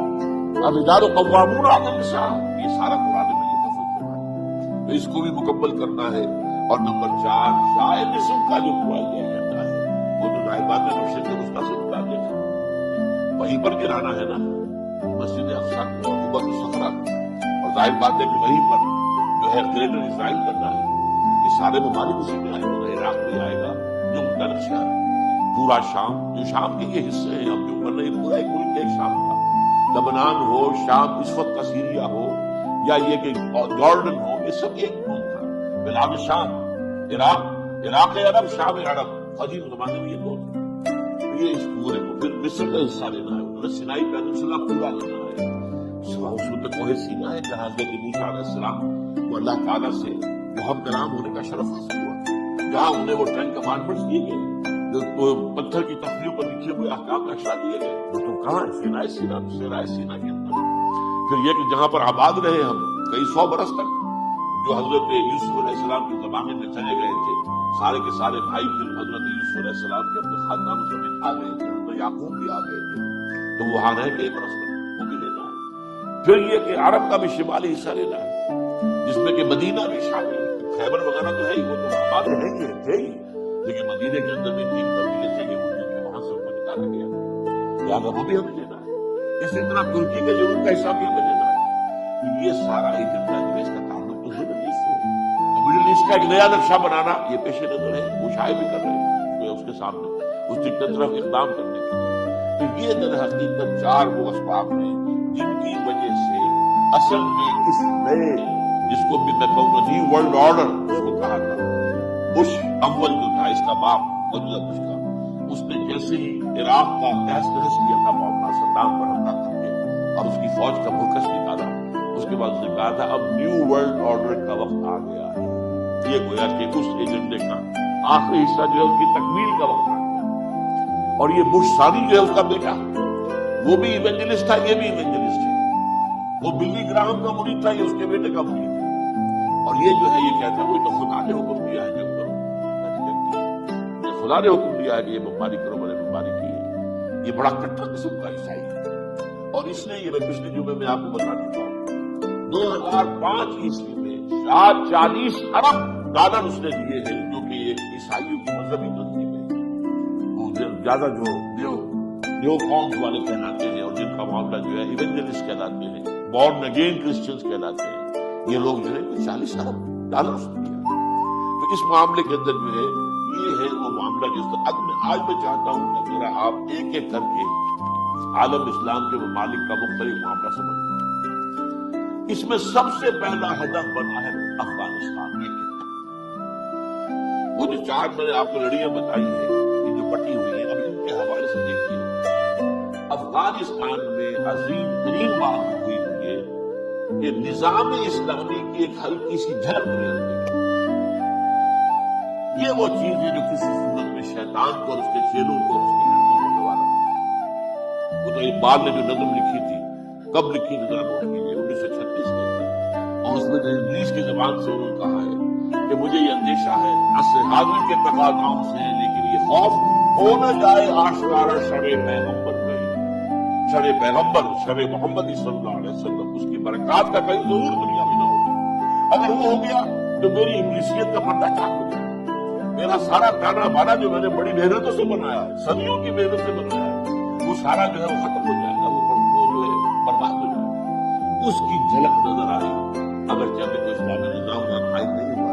الرِّجَالُ قَوَّامُونَ عَلَى النِّسَاءِ، یہ سارا قرآن میں یہ تفصیل ہے، تو اس کو بھی مکمل کرنا ہے۔ اور نمبر 4، شاید جسم کا جو دعا دیا جاتا ہے وہ تو ظاہر بات ہے مرشد کے مستقبل سے متعلق ہے، وہیں پر گرانا ہے نا، مسجد اقصیٰ کو، قبۃ الصخرہ کو، اور ظاہر بات ہے کہ وہیں پر جو ہے گریٹر اسرائیل کرنا ہے۔ یہ سارے ممالک اسی میں آئے گا، عراق بھی آئے گا جو ان کا نقشہ ہے، پورا شام، جو شام کے یہ حصے ہیں، اب جو ورنہ یہ پورا ایک ملک ایک شام تھا، لبنان ہو، شام اس وقت کا سیریا ہو، یا یہ کہ جارڈن ہو، یہ سب ایک ملک تھا۔ بلاد شام، عراق عرب، شام عرب، قدیم زمانے میں یہ دو تھے۔ یہ اس پورے کو پھر مصر کا حصہ لینا ہے، انہوں نے سینائی پیننسولا پورا لینا ہے، اس میں کوہ سینا ہے جہاں حضرت موسیٰ علیہ السلام کو اللہ تعالیٰ سے ہم کلام ہونے کا شرف حاصل ہوا، جہاں انہیں وہ 10 کمانڈمنٹس دیے گئے، جو پتھر کی تخلیوں پر لکھے ہوئے احکام نقشہ دیے گئے، وہ تو کہاں ہے؟ سینائی سینا کے اندر۔ پھر یہ کہ جہاں پر آباد رہے ہم کئی 100 برس تک، جو حضرت یوسف علیہ السلام کے زمانے میں چلے گئے تھے، سارے کے سارے بھائی پھر حضرت یوسف علیہ السلام کے اپنے خاندانوں سمیت آ گئے تھے، حضرت یعقوب بھی آ گئے تھے، تو وہاں رہ کے 1 برس تک وہ بھی لینا ہے۔ پھر یہ کہ عرب کا بھی شمالی حصہ لینا ہے، جس میں کہ مدینہ بھی شامل ہے، خیبر وغیرہ تو ہے ہی، وہ تو آباد رہیں گے تھے ہی، لیکن مدینے کے اندر بھی 3 قبیلے تھے کہ وہاں سے ان کو نکالا گیا، لہٰذا وہ بھی ہمیں لینا ہے۔ اسی طرح ترکی کے جنوب کا حصہ بھی ہمیں لینا ہے۔ تو یہ سارا ایجنڈا جو ہے اس کا تعلق تو مڈل ایسٹ سے، مڈل ایسٹ کا ایک نیا نقشہ بنانا یہ پیش نظر ہے، وہ شائع بھی کر رہے ہیں اس کے سامنے، اس کی طرف اقدام کرنے کے لیے۔ تو یہ در حقیقت 4 وہ اسباب ہیں جن کی وجہ سے اصل میں اس نئے، جس کو بھی میں کہوں گا نیو ورلڈ آرڈر اس کو کہا تھا، بش اول جو تھا اس کا باپ موجودہ بش کا، اس نے جیسے ہی عراق کا تہس نہس کیا تھا معاملہ، صدام پر حملہ کر کے اور اس کی فوج کا مرکز نکالا، اس کے بعد اس نے کہا تھا اب نیو ورلڈ آرڈر کا وقت آ گیا ہے۔ یہ گویا کہ اس ایجنڈے کا آخری حصہ جو ہے اس کی تکمیل کا وقت آ گیا۔ اور یہ بش ثانی جو ہے اس کا بیٹا، وہ بھی ایونجلسٹ تھا، یہ بھی ایونجلسٹ ہے، وہ بلی گراہم کا مرید تھا، یہ اس کے بیٹے کا مرید ہے، اور یہ جو ہے یہ کہتا ہے وہ تو خدا نے حکم دیا ہے جب کرو، خدا نے حکم دیا ہے کہ یہ بمباری کرو، بڑے بمباری کی ہے۔ یہ بڑا کٹر قسم کا عیسائی ہے، اور اس نے یہ میں پچھلے جمعے میں آپ کو بتا چکا ہوں 2005 عیسوی میں 40 ارب ڈالر اس نے دیے ہیں، جو کہ ایک عیسائیوں کی مذہبی تنظیم ہے، وہ زیادہ جو قوم والے کہلاتے ہیں اور جن کا معاملہ جو ہے ایونجلسٹ کہلاتے ہیں، بورن اگین کرسچنز کہلاتے ہیں، یہ لوگ جو ہے 40 ارب ڈالر اس نے دیا۔ تو اس معاملے کے اندر جو ہے یہ ہے وہ معاملہ جس طرح آج میں چاہتا ہوں کہ ذرا آپ ایک ایک کر کے عالم اسلام کے ممالک کا مختلف معاملہ سمجھیں۔ اس میں سب سے پہلا ہدف بنا ہے افغانستان۔ وہ جو 4 میں نے آپ کو لڑیاں بتائی ہیں، یہ جو بٹی ہوئی ہیں، اب ان کے حوالے سے دیکھیے افغانستان میں عظیم ترین بات ہوئی ہے کہ نظام اسلامی کی ایک ہلکی سی جھلک ملتی ہے۔ یہ وہ چیز ہے جو کسی صورت میں شیطان کو اور اس کے چیلوں کو اور اس کے ہندوں کو دوبارہ، وہ تو اقبال نے جو نظم لکھی تھی، کب لکھی تھی ذرا نوٹ کیجیے، 1936 کے اندر، اور اس میں انگلش کی زبان سے انہوں نے کہا ہے کہ مجھے یہ اندیشہ ہے عصر حاضر کے تقاضاؤں سے، لیکن یہ خوف ہو نہ جائے آشکارا شب پیغمبر میں، شب پیغمبر شب محمد صلی اللہ علیہ وسلم، اس کی برکات کا کہیں ضرور دنیا میں نہ ہو۔ اگر وہ ہو گیا تو میری انگلیسیت کا پردہ کیا ہو گیا، میرا سارا کھانا بانا جو میں نے بڑی محنتوں سے بنایا ہے، صدیوں کی محنت سے بنایا ہے، وہ سارا جو ہے وہ ختم ہو جائے گا، وہ جو ہے برباد ہو جائے گا۔ اس کی جھلک نظر آئی، اگر چاہے کوئی اسلامی نظام کا قائم نہیں ہوا،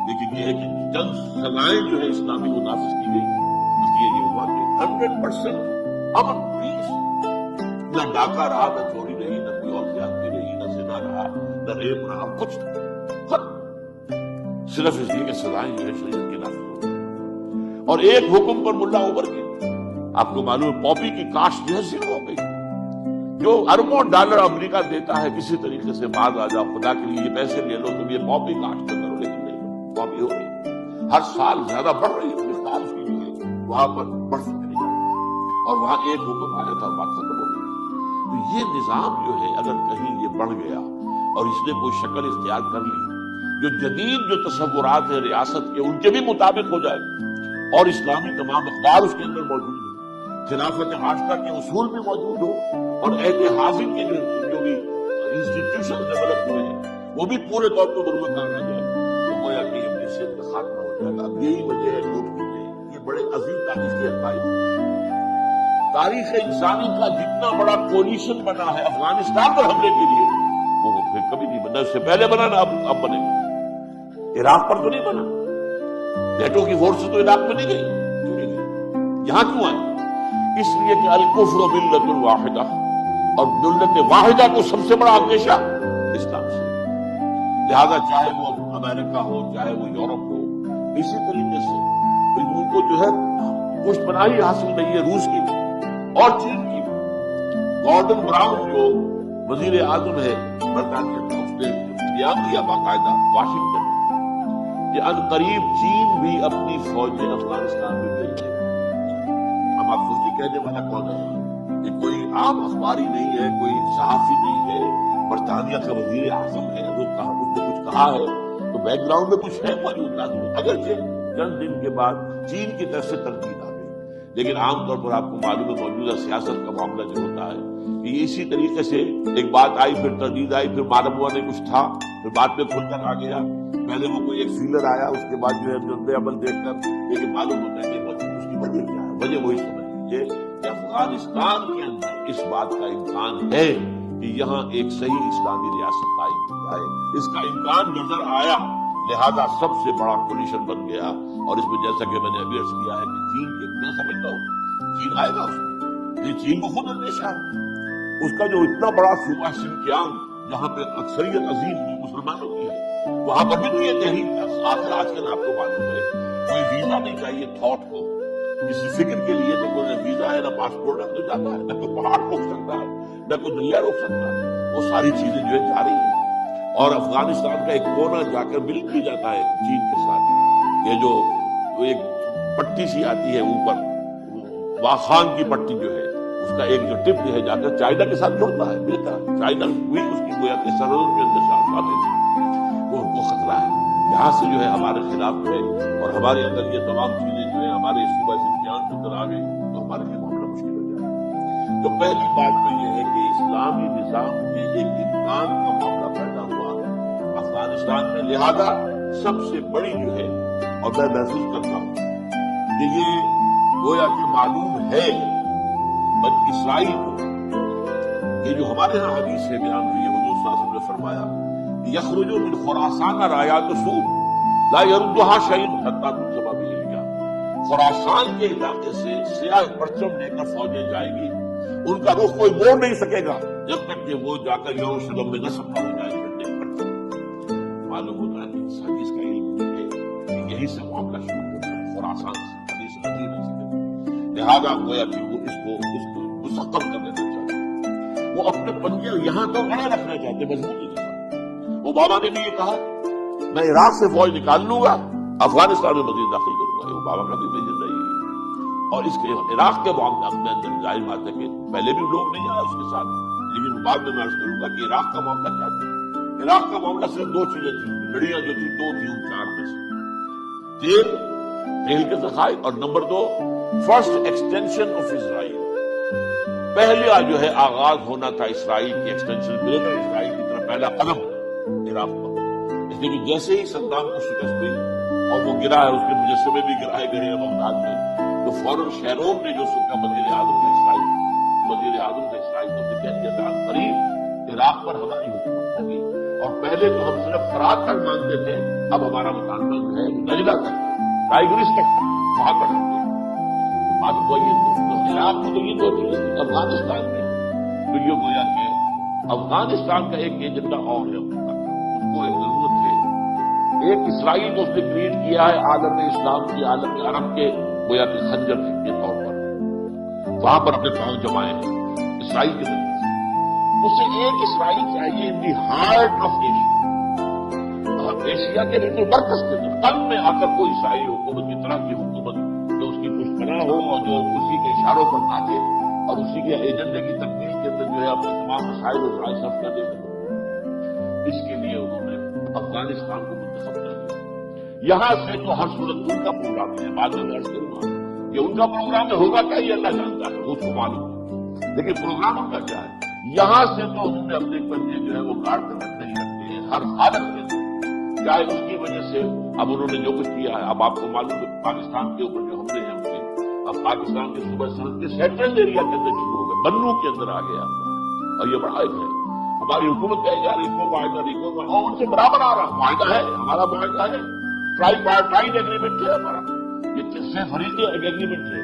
لیکن یہ ہے کہ چند سزائیں جو ہے اسلامی وہ نافذ کی گئی، اس لیے یہ ہوا کہ 100% امن، پیس، نہ ڈاکہ رہا، نہ چوری رہی، نہ کوئی اور زیادتی رہی، نہ زنا رہا، نہ ریپ رہا، کچھ صرف اس لیے کہ سزائیں جو ہے شریعت کی نافذ ہو، اور ایک حکم پر ملا ابھر کے آپ کو معلوم ہے پاپی کی کاشت جو ہے زیرو ہو گئی، جو اربوں ڈالر امریکہ دیتا ہے کسی طریقے سے بعد آ جاؤ خدا کے لیے یہ پیسے لے لو تم یہ پاپی کاشت کرو، لیکن نہیں پاپی ہو رہی، ہر سال زیادہ بڑھ رہی ہے، مثال اس کی جو ہے وہاں پر بڑھ سکتی ہے، اور وہاں ایک حکم آیا تھا بات ختم ہو گئی۔ تو یہ نظام جو ہے اگر کہیں یہ بڑھ گیا اور اس نے کوئی شکل اختیار کر لی جو جدید جو تصورات ہیں ریاست کے ان کے بھی مطابق ہو جائے اور اسلامی تمام اقدار اس کے اندر موجود ہوں، خلافت راشدہ کے اصول بھی موجود ہو اور عہد حاضر کے جو بھی انسٹیٹیوشن ڈیولپ ہوئے ہیں وہ بھی پورے طور پر برمکار آ جائے تو گویا کہ یہ حیثیت کا خاتمہ ہو جائے گا۔ اب یہی وجہ ہے نوٹ کیجیے یہ بڑے عظیم تاریخی حقائق ہیں۔ تاریخ انسانی کا جتنا بڑا کولیشن بنا ہے افغانستان پر حملے کے لیے وہ پھر کبھی نہیں بنا، اس سے پہلے بنا نا اب بنے گا، عراق پر تو نہیں بنا، نیٹو کی فورس تو عراق میں نہیں گئی، کیوں نہیں گئی؟ یہاں کیوں آئی؟ اس لیے کہ الکفر ملت الواحدہ، اور ملت واحدہ کو سب سے بڑا اندیشہ اسلام سے، لہذا چاہے وہ امریکہ ہو چاہے وہ یورپ ہو، اسی طریقے سے ان کو جو ہے پشت پناہی حاصل نہیں ہے روس کی اور چین کی بھی۔ گارڈن براؤن جو وزیر اعظم ہے برطانیہ کا، اس نے بیان دیا باقاعدہ واشنگٹن میں کہ عنقریب چین بھی اپنی فوجیں افغانستان میں بھیج دے گا۔ اب آپ سوچیے کہنے والا کون ہے؟ یہ کوئی عام اخباری نہیں ہے، کوئی صحافی نہیں ہے، برطانیہ کا وزیر اعظم ہے، وہ کہا اس نے کچھ کہا ہے تو بیک گراؤنڈ میں کچھ ہے موجود لازمی، اگرچہ چند دن کے بعد چین کی طرف سے تنقید آ گئی، لیکن عام طور پر آپ کو معلوم ہے موجودہ سیاست کا معاملہ جو ہوتا ہے کہ اسی طریقے سے ایک بات آئی پھر تردید آئی پھر معلوم ہوا نہیں کچھ تھا پھر بعد میں کھل کر آ گیا، پہلے وہ کوئی ایک فیلر آیا اس کے بعد جو ہے رد عمل دیکھ کر لیکن معلوم ہوتا ہے کہ اس کی وجہ کیا ہے، وجہ وہی سمجھ لیجیے کہ افغانستان کے اندر اس بات کا امکان ہے کہ یہاں ایک صحیح اسلامی ریاست قائم کی جائے، اس کا امکان نظر آیا، لہذا سب سے بڑا کولیشن بن گیا، اور اس میں جیسا کہ میں نے ابھی عرض کیا ہے کہ چین کے میں سمجھتا ہوں چین آئے گا اس میں، یہ چین کو خود اندیشہ ہے، اس کا جو اتنا بڑا صوبہ شنکیانگ جہاں پہ اکثریت عظیم مسلمانوں کی ہے وہاں پر بھی تو یہ تحریک آخر آج کل آپ کو معلوم ہے کوئی ویزا نہیں چاہیے تھاٹ کو، کسی فکر کے لیے تو کوئی نہ ویزا ہے نہ پاسپورٹ ہے تو جاتا ہے، نہ کوئی پہاڑ روک سکتا ہے نہ کوئی دریا روک سکتا ہے، وہ ساری چیزیں جو ہے جاری ہیں، اور افغانستان کا ایک کونا جا کر مل بھی جاتا ہے چین کے ساتھ، یہ جو ایک پٹی سی آتی ہے اوپر واخان کی پٹی جو ہے اس کا ایک جو ٹپ جو ہے جا کر چائنا کے ساتھ جڑتا ہے، ملتا ہے، چائنا بھی اس کی گویا کے سرحدوں کے اندر آتے ہیں، وہ ان کو خطرہ ہے، یہاں سے جو ہے ہمارے خلاف جو ہے اور ہمارے اندر یہ تمام چیزیں جو ہے ہمارے صوبہ شنکیانگ کے اندر آ گئی تو ہمارے لیے معاملہ مشکل ہو جائے گا۔ تو پہلی بات تو یہ ہے کہ اسلامی نظام میں ایک امکان کا معاملہ پیدا ہوا افغانستان میں، لہذا سب سے بڑی جو ہے اور میں محسوس کرتا ہوں کہ یہ گویا کہ معلوم ہے بن اسرائیل کو، یہ جو ہمارے ہاں حدیث سے بیان ہوئی ہے حضور صلی اللہ علیہ وسلم نے فرمایا یخرج من خراسان رایات سود لا یردها شیء حتی تنصب به الجبال، خراسان کے علاقے سے سیاہ پرچم لے کر فوجیں جائیں گی، ان کا رخ کوئی موڑ نہیں سکے گا جب تک کہ وہ جا کر یروشلم میں نصب نہ ہو جائے گا۔ معلوم ہوتا ہے کہ اس حدیث کا علم ہے کہ یہی سے معاملہ شروع ہوتا ہے خراسان سے، حدیث عظیم ہے، لہذا گویا کہ وہ اس کو مسقم کر دینا چاہتے، وہ اپنے پنجے یہاں تو اڑے رکھنا چاہتے مضبوطی کے ساتھ۔ اوباما نے بھی یہ کہا میں عراق سے فوج نکال لوں گا افغانستان میں مزید داخل کروں گا، اوباما کا بھی ویژن رہی ہے، اور اس کے عراق کے معاملہ میں اندر ظاہر بات ہے کہ پہلے بھی لوگ نہیں آئے اس کے ساتھ، لیکن بعد میں عرض کروں گا کہ عراق کا معاملہ کیا تھا۔ عراق کا معاملہ صرف دو چیزیں تھیں، لڑیاں جو تھی دو تھی ان چار میں سے، تیل کے ذخائر، اور نمبر دو فرسٹ ایکسٹینشن آف اسرائیل، پہلا جو ہے آغاز ہونا تھا اسرائیل کی ایکسٹینشن، گریٹر اسرائیل کی طرف پہلا قدم عراق پر، اس لیے کہ جیسے ہی صدام کو شکست ہوئی اور وہ گرا ہے، اس کے مجسمے بھی گرائے گئے ہیں بغداد میں، تو فوراً شہرون نے جو سکا وزیر اعظم کا اسرائیل کو کہہ دیا تھا قریب عراق پر ہماری حکومت ہوگی، اور پہلے تو ہم صرف فرات تک مانتے تھے، اب ہمارا مطالبہ جو ہے نجدہ تک ٹائگرس تک وہاں تک بات وہی تو عراق میں تو یہ دو چیزیں افغانستان میں تو یہ گویا کہ افغانستان کا ایک ایجنڈا اور ہے اس کو ایک ضرورت ہے. ایک اسرائیل کو اس نے کریٹ کیا ہے عالم اسلام کی، عالم عرب کے گویا کہ خنجر کے طور پر، وہاں پر اپنے پاؤں جمائے ہیں اسرائیل کے ذریعے سے. اسے ایک اسرائیل چاہیے ان دی ہارٹ آف ایشیا کے بالکل مرکز کے اندر، قلب میں آ کر کوئی اسرائیلی حکومت کی طرح کی حکومت جو اس کی پشپنا ہو اور جو اسی کے اشاروں پر ناچے اور اسی کے ایجنڈے کی تکمیل کے اندر جو ہے اپنے تمام مسائل و ذرائع صرف کر دے. اس کے لیے انہوں نے افغانستان کو منتخب کر دیا. یہاں سے تو ہر صورت ان کا پروگرام ہے، بعد میں عرض کروں گا کہ ان کا پروگرام میں ہوگا کیا یہ اللہ جانتا ہے، اس کو معلوم ہے، لیکن پروگرام ان کا کیا ہے. یہاں سے تو انہوں نے اپنے پنجے جو ہے وہ گاڑ کر رکھنے ہی رکھتے ہیں ہر حالت میں، چاہے اس کی وجہ سے اب انہوں نے جو کچھ کیا ہے. اب آپ کو معلوم ہے پاکستان کے اوپر جو حملے ہیں ان کے، اب پاکستان کے صوبہ سرحد کے سینٹرل ایریا کے اندر شروع ہو گئے، بنو کے اندر آ گیا اور یہ بڑا ایک ہے. ہماری حکومت کہے گا ریکو معاہدہ ریکو معاہدہ، اور ان سے برابر آ رہا معاہدہ ہے، ہمارا معاہدہ ہے، ٹرائی ایگریمنٹ ہے ہمارا، یہ کس سے فریقی ایگریمنٹ ہے.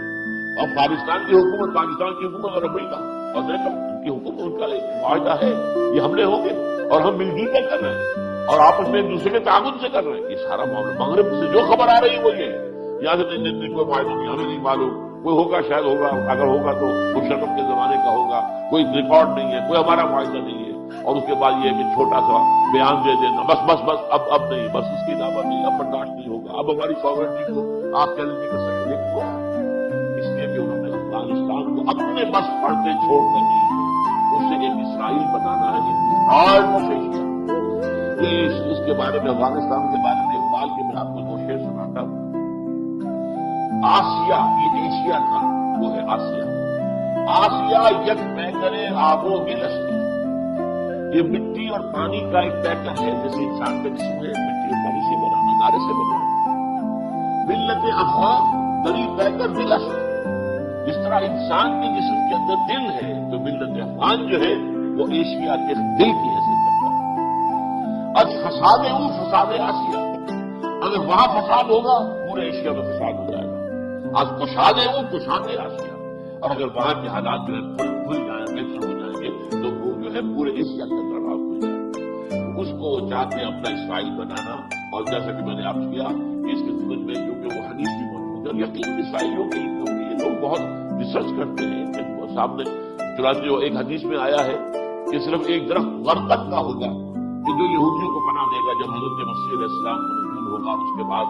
اور پاکستان کی حکومت اور امریکہ اور نیٹو ان کی حکومت، ان کا ایک معاہدہ ہے. یہ حملے ہوں گے اور ہم مل جل کر رہے ہیں اور آپس میں ایک دوسرے کے تعاون سے کر رہے ہیں. یہ سارا معاملہ مغرب سے جو خبر آ رہی ہے وہ یہ ہے. یہاں سے کوئی معاہدہ نہیں، ہمیں نہیں معلوم، کوئی ہوگا شاید ہوگا، اگر ہوگا تو مشرف کے زمانے کا ہوگا، کوئی ریکارڈ نہیں ہے، کوئی ہمارا معاہدہ نہیں ہے. اور اس کے بعد یہ کہ چھوٹا سا بیان دے دینا، بس بس بس اب نہیں، بس اس کی دعوت نہیں، اب برداشت نہیں ہوگا، اب ہماری ساورنٹی کو آپ چیلنج نہیں کر سکتے. لیکن وہ اس لیے کہ انہوں نے افغانستان کو اپنے بس پڑتے چھوڑ کر نہیں، اسے ایک اسرائیل بنانا ہے ایشیا. اس کے بارے میں افغانستان کے بارے میں اقبال کے میں آپ کو 2 شعر سناتا ہوں. آسیہ، یہ ایشیا تھا، وہ ہے آسیہ. آسیہ یک پیکرے آب و گلشتی، یہ مٹی اور پانی کا ایک پیکر ہے، جیسے انسان کا جسم ہے مٹی اور پانی سے بنا، نظارے سے بنا. ملت افغان دری پیکر دلشت، جس طرح انسان کے جسم کے اندر دل ہے تو ملت افغان جو ہے وہ ایشیا کے دل کی حیثیت رکھتا ہے. آج فساد ہے وہ فساد آسیہ، اگر وہاں فساد ہوگا پورے ایشیا میں فساد ہو جائے گا. آج کشاد ہے وہ کشاد آسیہ، اور اگر وہاں کے حالات جو ہے کھل جائیں بہتر ہو جائیں گے تو وہ جو ہے پورے ایشیا کے اندر راؤ ہو جائے گا. اس کو وہ چاہتے ہیں اپنا اسرائیل بنانا. اور جیسا کہ میں نے آپ کیا کہ اس کے سمجھ میں کیونکہ وہ حدیث بھی موجود ہے، یقین اسرائیلیوں کے یہ لوگ بہت ریسرچ کرتے ہیں کہ سامنے چنانچہ ایک حدیث میں آیا ہے کہ صرف ایک درخت غرقت کا ہوگا کہ جو یہودیوں کو پناہ دے گا جب حضرت مسیح علیہ السلام کو نزول ہوگا. اس کے بعد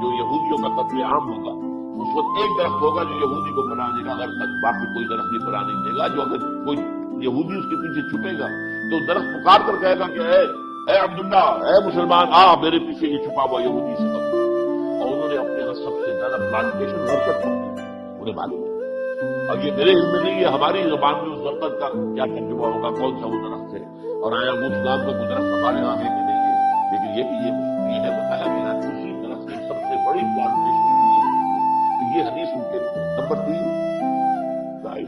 جو یہودیوں کا قتل عام ہوگا اس وقت ایک درخت ہوگا جو یہودی کو پناہ دے گا، غرقت، باقی کوئی درخت بھی پناہ نہیں دے گا. جو اگر کوئی یہودی اس کے پیچھے چھپے گا تو درخت پکار کر کہے گا کہ اے عبداللہ، اے مسلمان، میرے پیچھے یہ چھپا ہوا یہودی سے کم. اور انہوں نے اپنے یہاں سب سے زیادہ پلانٹیشن غرقت کی، انہیں معلوم ہے. اور یہ میرے علم میں نہیں ہے، ہماری زبان میں اس غرقت کا کیا ترجمہ ہوگا، کون سا وہ درخت ہے، اور آیا وہ نام کا وہ درخت ہمارے یہاں ہے کہ نہیں ہے. لیکن یہ کہ یہ ہے بتایا گیا اسی درخت کی سب سے بڑی پلانٹیشن یہ حدیث ان کے نمبر 3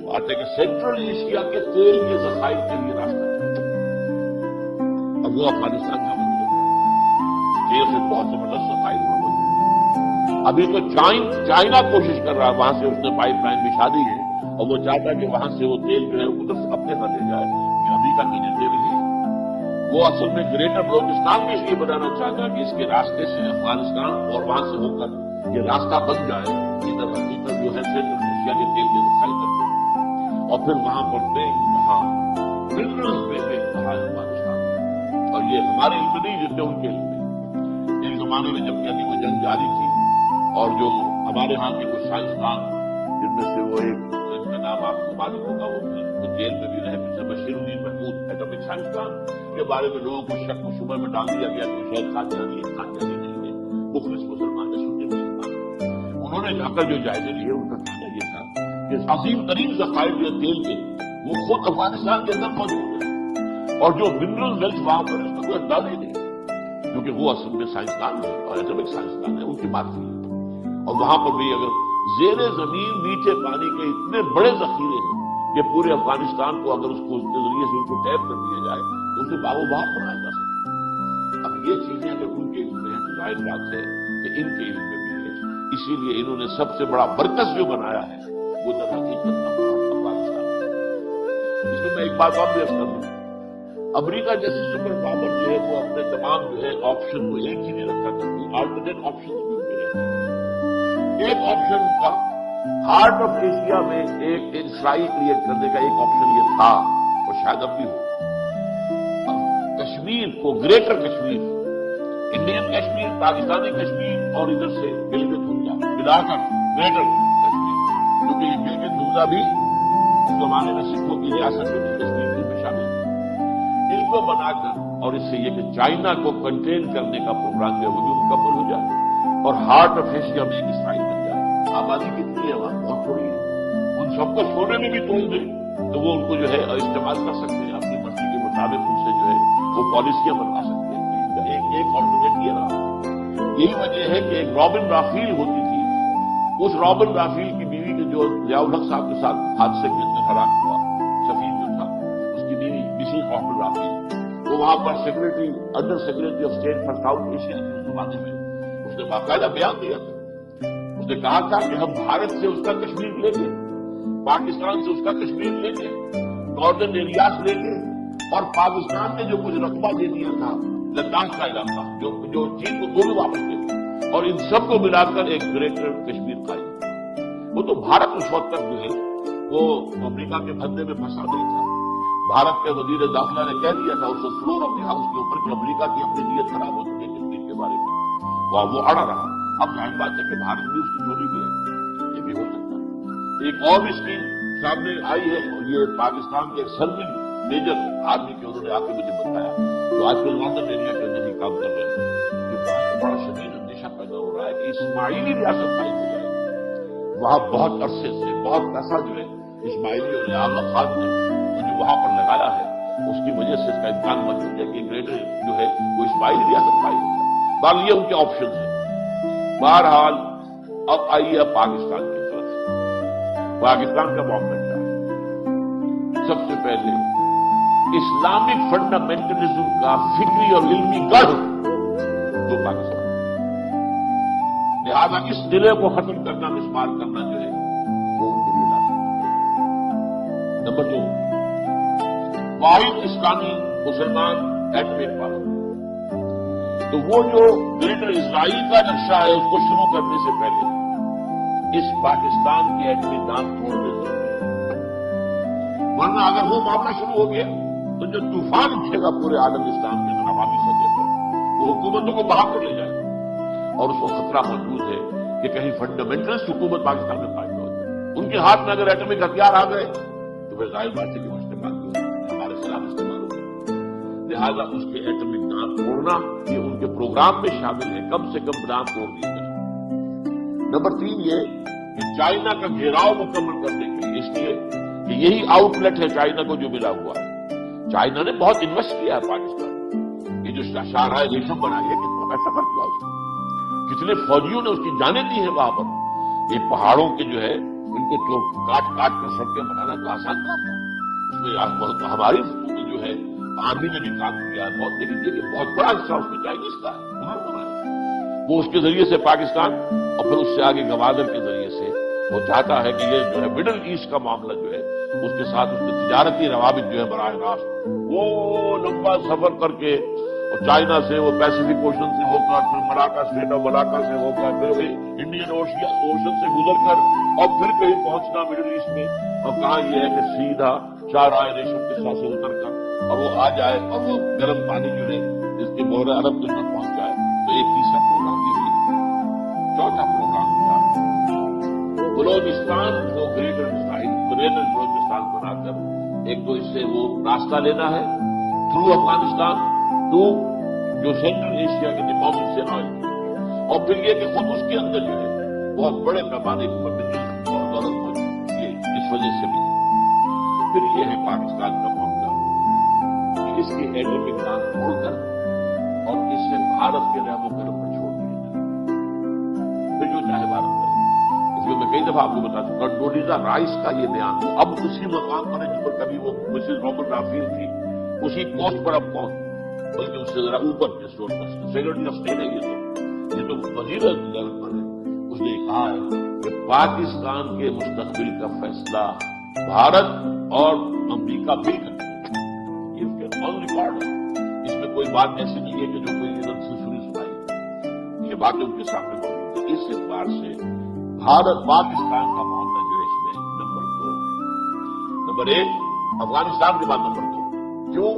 بات ہے کہ سینٹرل ایشیا کے تیل کے ذخائر کے لیے راستہ چلتا ہے. اب وہ افغانستان کا منظور ہے، تیل سے بہت زبردست ذخائر وہاں موجود. ابھی تو چائنا کوشش کر رہا ہے، وہاں سے اس نے پائپ لائن بچھا دی ہے اور وہ چاہتا ہے کہ وہاں سے وہ تیل جو ہے ادھر سے اپنے نہ لے جائے. یہ امریکہ کی جو تیل ہے وہ اصل میں گریٹر بلوچستان میں اس لیے بنانا چاہتا ہے کہ اس کے راستے سے افغانستان اور وہاں سے ہو کر یہ راستہ بن جائے ادھر حقیقت جو ہے سینٹرل ایشیا کے تیل کے ذخائر کرتے ہیں. اور پھر وہاں پر بے انتہا منرلز بے انتہا افغانستان. اور یہ ہمارے علم نہیں جتنے ان کے علم میں. ایک زمانے میں جب کہ وہ جنگ جاری تھی اور جو ہمارے ہاں کے کچھ سائنسدان جن میں سے وہ ایک ان کا نام آپ کو معلوم ہوگا، وہ جیل میں بھی رہے پھر بشیر الدین محمود، ایٹمک سائنسدان کے بارے میں لوگوں کو شک و شبہ میں ڈال دیا گیا کہ شاید قادیانی نہیں ہے، مخلص مسلمان ہے، سنی مسلمان. انہوں نے جا کر جو جائزے لیے ان کا کہنا یہ تھا کہ عظیم ترین ذخائر جو تیل کے وہ خود افغانستان کے اندر موجود ہے اور جو منرل ویلتھ وہاں پر اس کا کوئی اندازہ ہی نہیں، کیونکہ وہ اصل میں سائنسدان ہے اور ایٹمک سائنسدان ہے، ان کی بات ہوئی. اور وہاں پر بھی اگر زیر زمین میٹھے پانی کے اتنے بڑے ذخیرے ہیں کہ پورے افغانستان کو اگر اس کو اس کے ذریعے سے ان کو ٹیپ کر دیا جائے تو اسے باغ و بہار بنایا جا سکتا ہے. اب یہ چیزیں اگر ان کے علم میں ہیں تو ظاہر بات ہے کہ ان کے علم میں بھی ہے. اسی لیے انہوں نے سب سے بڑا مرکز جو بنایا ہے وہ در حقیقت افغانستان. اس میں میں ایک ایک بات اور بھی کر دوں، امریکہ جیسی سپر پاور جو ہے وہ اپنے تمام جو ہے آپشن کو ایک ہی نہیں رکھا کرتی، آلٹرنیٹ آپشن بھی ان کے رہتے ہیں۔ ایک آپشن کا ہارٹ آف ایشیا میں ایک انسرائی کریٹ کرنے کا ایک آپشن یہ تھا، اور شاید اب بھی ہو، کشمیر کو، گریٹر کشمیر، انڈین کشمیر، پاکستانی کشمیر اور ادھر سے گلگت ہنزا ملا کر گریٹر کشمیر، کیونکہ یہ گلگت ہنزا بھی اس زمانے میں سکھوں کی ریاست جو تھی کشمیر میں شامل تھی، ان کو بنا کر، اور اس سے یہ کہ چائنا کو کنٹین کرنے کا پروگرام جو ہے وہ بھی مکمل ہو جائے اور ہارٹ آف ایشیا میں ایک اسرائیل بن جائے۔ آبادی کتنی ہے وہاں؟ بہت تھوڑی ہے، ان سب کو سونے میں بھی توڑ دیں تو وہ ان کو جو ہے استعمال کر سکتے ہیں اپنی مرضی کے مطابق، ان سے جو ہے وہ پالیسیاں بنوا سکتے ہیں۔ ایک آلٹرنیٹ یہ رہا، یہی وجہ ہے کہ ایک رابن رافیل ہوتی تھی، اس رابن رافیل کی بیوی کے جو ضیاء الحق صاحب کے ساتھ حادثے کے اندر ہلاک ہوا، سفیر جو تھا اس کی بیوی مسز رابن رافیل، وہ وہاں پر secretary, under secretary of state for South Asia کے زمانے میں اس نے باقاعدہ بیان دیا تھا۔ اس نے کہا تھا کہ ہم بھارت سے اس کا کشمیر لے کے، پاکستان سے اس کا کشمیر لے کے، ناردرن ایریاز لے کے، اور پاکستان نے جو کچھ رقبہ دے دیا تھا لداخ کا علاقہ جو چین کو وہ بھی واپس دے دیا، اور ان سب کو ملا کر ایک گریٹر کشمیر قائم۔ وہ تو بھارت اس وقت تک جو ہے وہ امریکہ کے پھندے میں پھنسا نہیں تھا۔ بھارت کے وزیر داخلہ نے کہہ دیا تھا اس فلور آف دی ہاؤس کے اوپر کہ امریکہ کی اپنی نیت خراب ہو چکی ہے کشمیر کے بارے میں، وہ اڑا رہا۔ اب ظاہر بات ہے کہ بھارت بھی اس کی چوری کی ہے، یہ بھی ہو سکتا ہے۔ ایک اور اسکیم سامنے آئی ہے، اور یہ پاکستان کے ایک سرونگ میجر آدمی کے انہوں نے آ کے مجھے بتایا، جو آج کل ناردرن ایریا کے اندر ہی کام کر رہے ہیں، جو بڑا شدید اندیشہ پیدا ہو رہا ہے کہ اسماعیلی ریاست قائم ہو جائے گی۔ وہاں بہت عرصے سے بہت پیسہ جو ہے اسماعیلی اور آغا خان نے جو وہاں پر لگایا ہے، اس کی وجہ سے اس کا امکان موجود ہے کہ گریٹر جو ہے وہ اسماعیلی ریاست قائم ہو جائے۔ بہرحال یہ ان کے آپشنز ہیں۔ بہرحال اب آئیے پاکستان کی طرف، پاکستان کا معاملہ کیا ہے؟ سب سے پہلے اسلامک فنڈامنٹلزم کا فکری اور علمی گڑھ تو پاکستان، لہذا اس ضلع کو ختم کرنا، مسمار کرنا جو ہے وہ ان کے لیے لازمی ہے۔ نمبر 2، واحد اسلامی مسلمان ایٹمی پاور، تو وہ جو گریٹر اسرائیل کا نقشہ ہے اس کو شروع کرنے سے پہلے اس پاکستان کے ایٹمی دان توڑنے ضروری ہے، ورنہ اگر وہ معاملہ شروع ہو گیا تو جو طوفان اٹھے گا پورے عالم اسلام کے عوامی سطح پر، وہ حکومتوں کو بہا کر لے جائے گا، اور اس کو خطرہ موجود ہے کہ کہیں فنڈامنٹلسٹ حکومت پاکستان میں قائم ہو جائے۔ ان کے ہاتھ میں اگر ایٹمک ہتھیار آ گئے تو پھر ظاہر بات ہے کہ وہ استعمال ہمارے خلاف استعمال ہوگا، لہٰذا اس کے ایٹمک دان توڑنا یہ ان کے پروگرام میں شامل ہے، کم سے کم دان توڑ دیے جائیں۔ نمبر 3 یہ کہ چائنا کا گھیراؤ مکمل کرنے کے لیے، اس لیے کہ یہی آؤٹ لیٹ ہے چائنا کو جو ملا ہوا ہے۔ چائنا نے بہت انویسٹ کیا ہے پاکستان، یہ جو شاہراہ ریشم بنائی ہے کتنا پیسہ خرچ ہوا اس کو، کتنے فوجیوں نے اس کی جانیں دی ہیں وہاں پر۔ یہ پہاڑوں کے جو ہے ان کو تو کاٹ کاٹ کر سڑکیں بنانا تو آسان کام ہے، اس میں ہماری جو ہے آرمی نے بھی کام کیا ہے بہت، لیکن یہ بہت بڑا حصہ اس میں چائنیز کا ہے، انہوں نے بنایا۔ وہ اس کے ذریعے سے پاکستان اور پھر اس سے آگے گوادر کے ذریعے سے وہ چاہتا ہے کہ یہ جو ہے مڈل ایسٹ کا معاملہ جو ہے اس کے ساتھ اس کے تجارتی روابط جو ہے براہ راست وہ لمبا سفر کر کے، اور چائنا سے وہ پیسیفک اوشن سے ہو کر، پھر ملاکا اسٹریٹ آف ملاکا سے ہو کر، پھر انڈین اوشن سے گزر کر، اور پھر کہیں پہنچنا مڈل ایسٹ میں، اور کہاں یہ ہے کہ سیدھا شاہراہ ریشم کے ساتھ سے اتر کر اور وہ آ جائے اور وہ گرم پانی جو ہے جس کے بحر عرب کے اندر پہنچ جائے۔ تو ایک تیسرا پروگرام یہ بھی۔ چوتھا پروگرام کیا؟ بلوچستان کو گریٹر بلوچستان بنا کر ایک تو اس سے وہ راستہ لینا ہے تھرو افغانستان ٹو جو سینٹرل ایشیا کے ڈپوزٹ سے آئل، اور پھر یہ کہ خود اس کے اندر جو ہے بہت بڑے پیمانے پر اور دولت موجود، یہ اس وجہ سے بھی۔ پھر یہ ہے پاکستان کا معاملہ کہ اس کی ایٹمک دان توڑ کر اور اس سے بھارت کے رحم و کرم پر چھوڑ دیا جائے، پھر جو چاہے بھارت کرے۔ اس میں کئی دفعہ آپ کو بتا چکا، ڈونیزا رائس کا یہ بیان اب اسی مقام پر ہے جس پر کبھی وہ مسز رابن رافیل تھی، اسی پوسٹ پر اب پہنچ، بلکہ اس سے ذرا اوپر کے store per secretary of state ہے یہ تو وزیر لیول پر ہے۔ اس نے کہا ہے کہ پاکستان کے مستقبل کا فیصلہ بھارت اور امریکہ مل کر یہ اس کے آن ریکارڈ ہے. اس میں کوئی بات ایسی نہیں ہے کہ جو کوئی ادھر سے سنائی. یہ باتیں ان کے سامنے موجود ہیں. اس اعتبار سے بھارت پاکستان کا معاملہ جو ہے اس میں نمبر 2 ہے. نمبر 1 افغانستان کے بعد نمبر 2. کیوں؟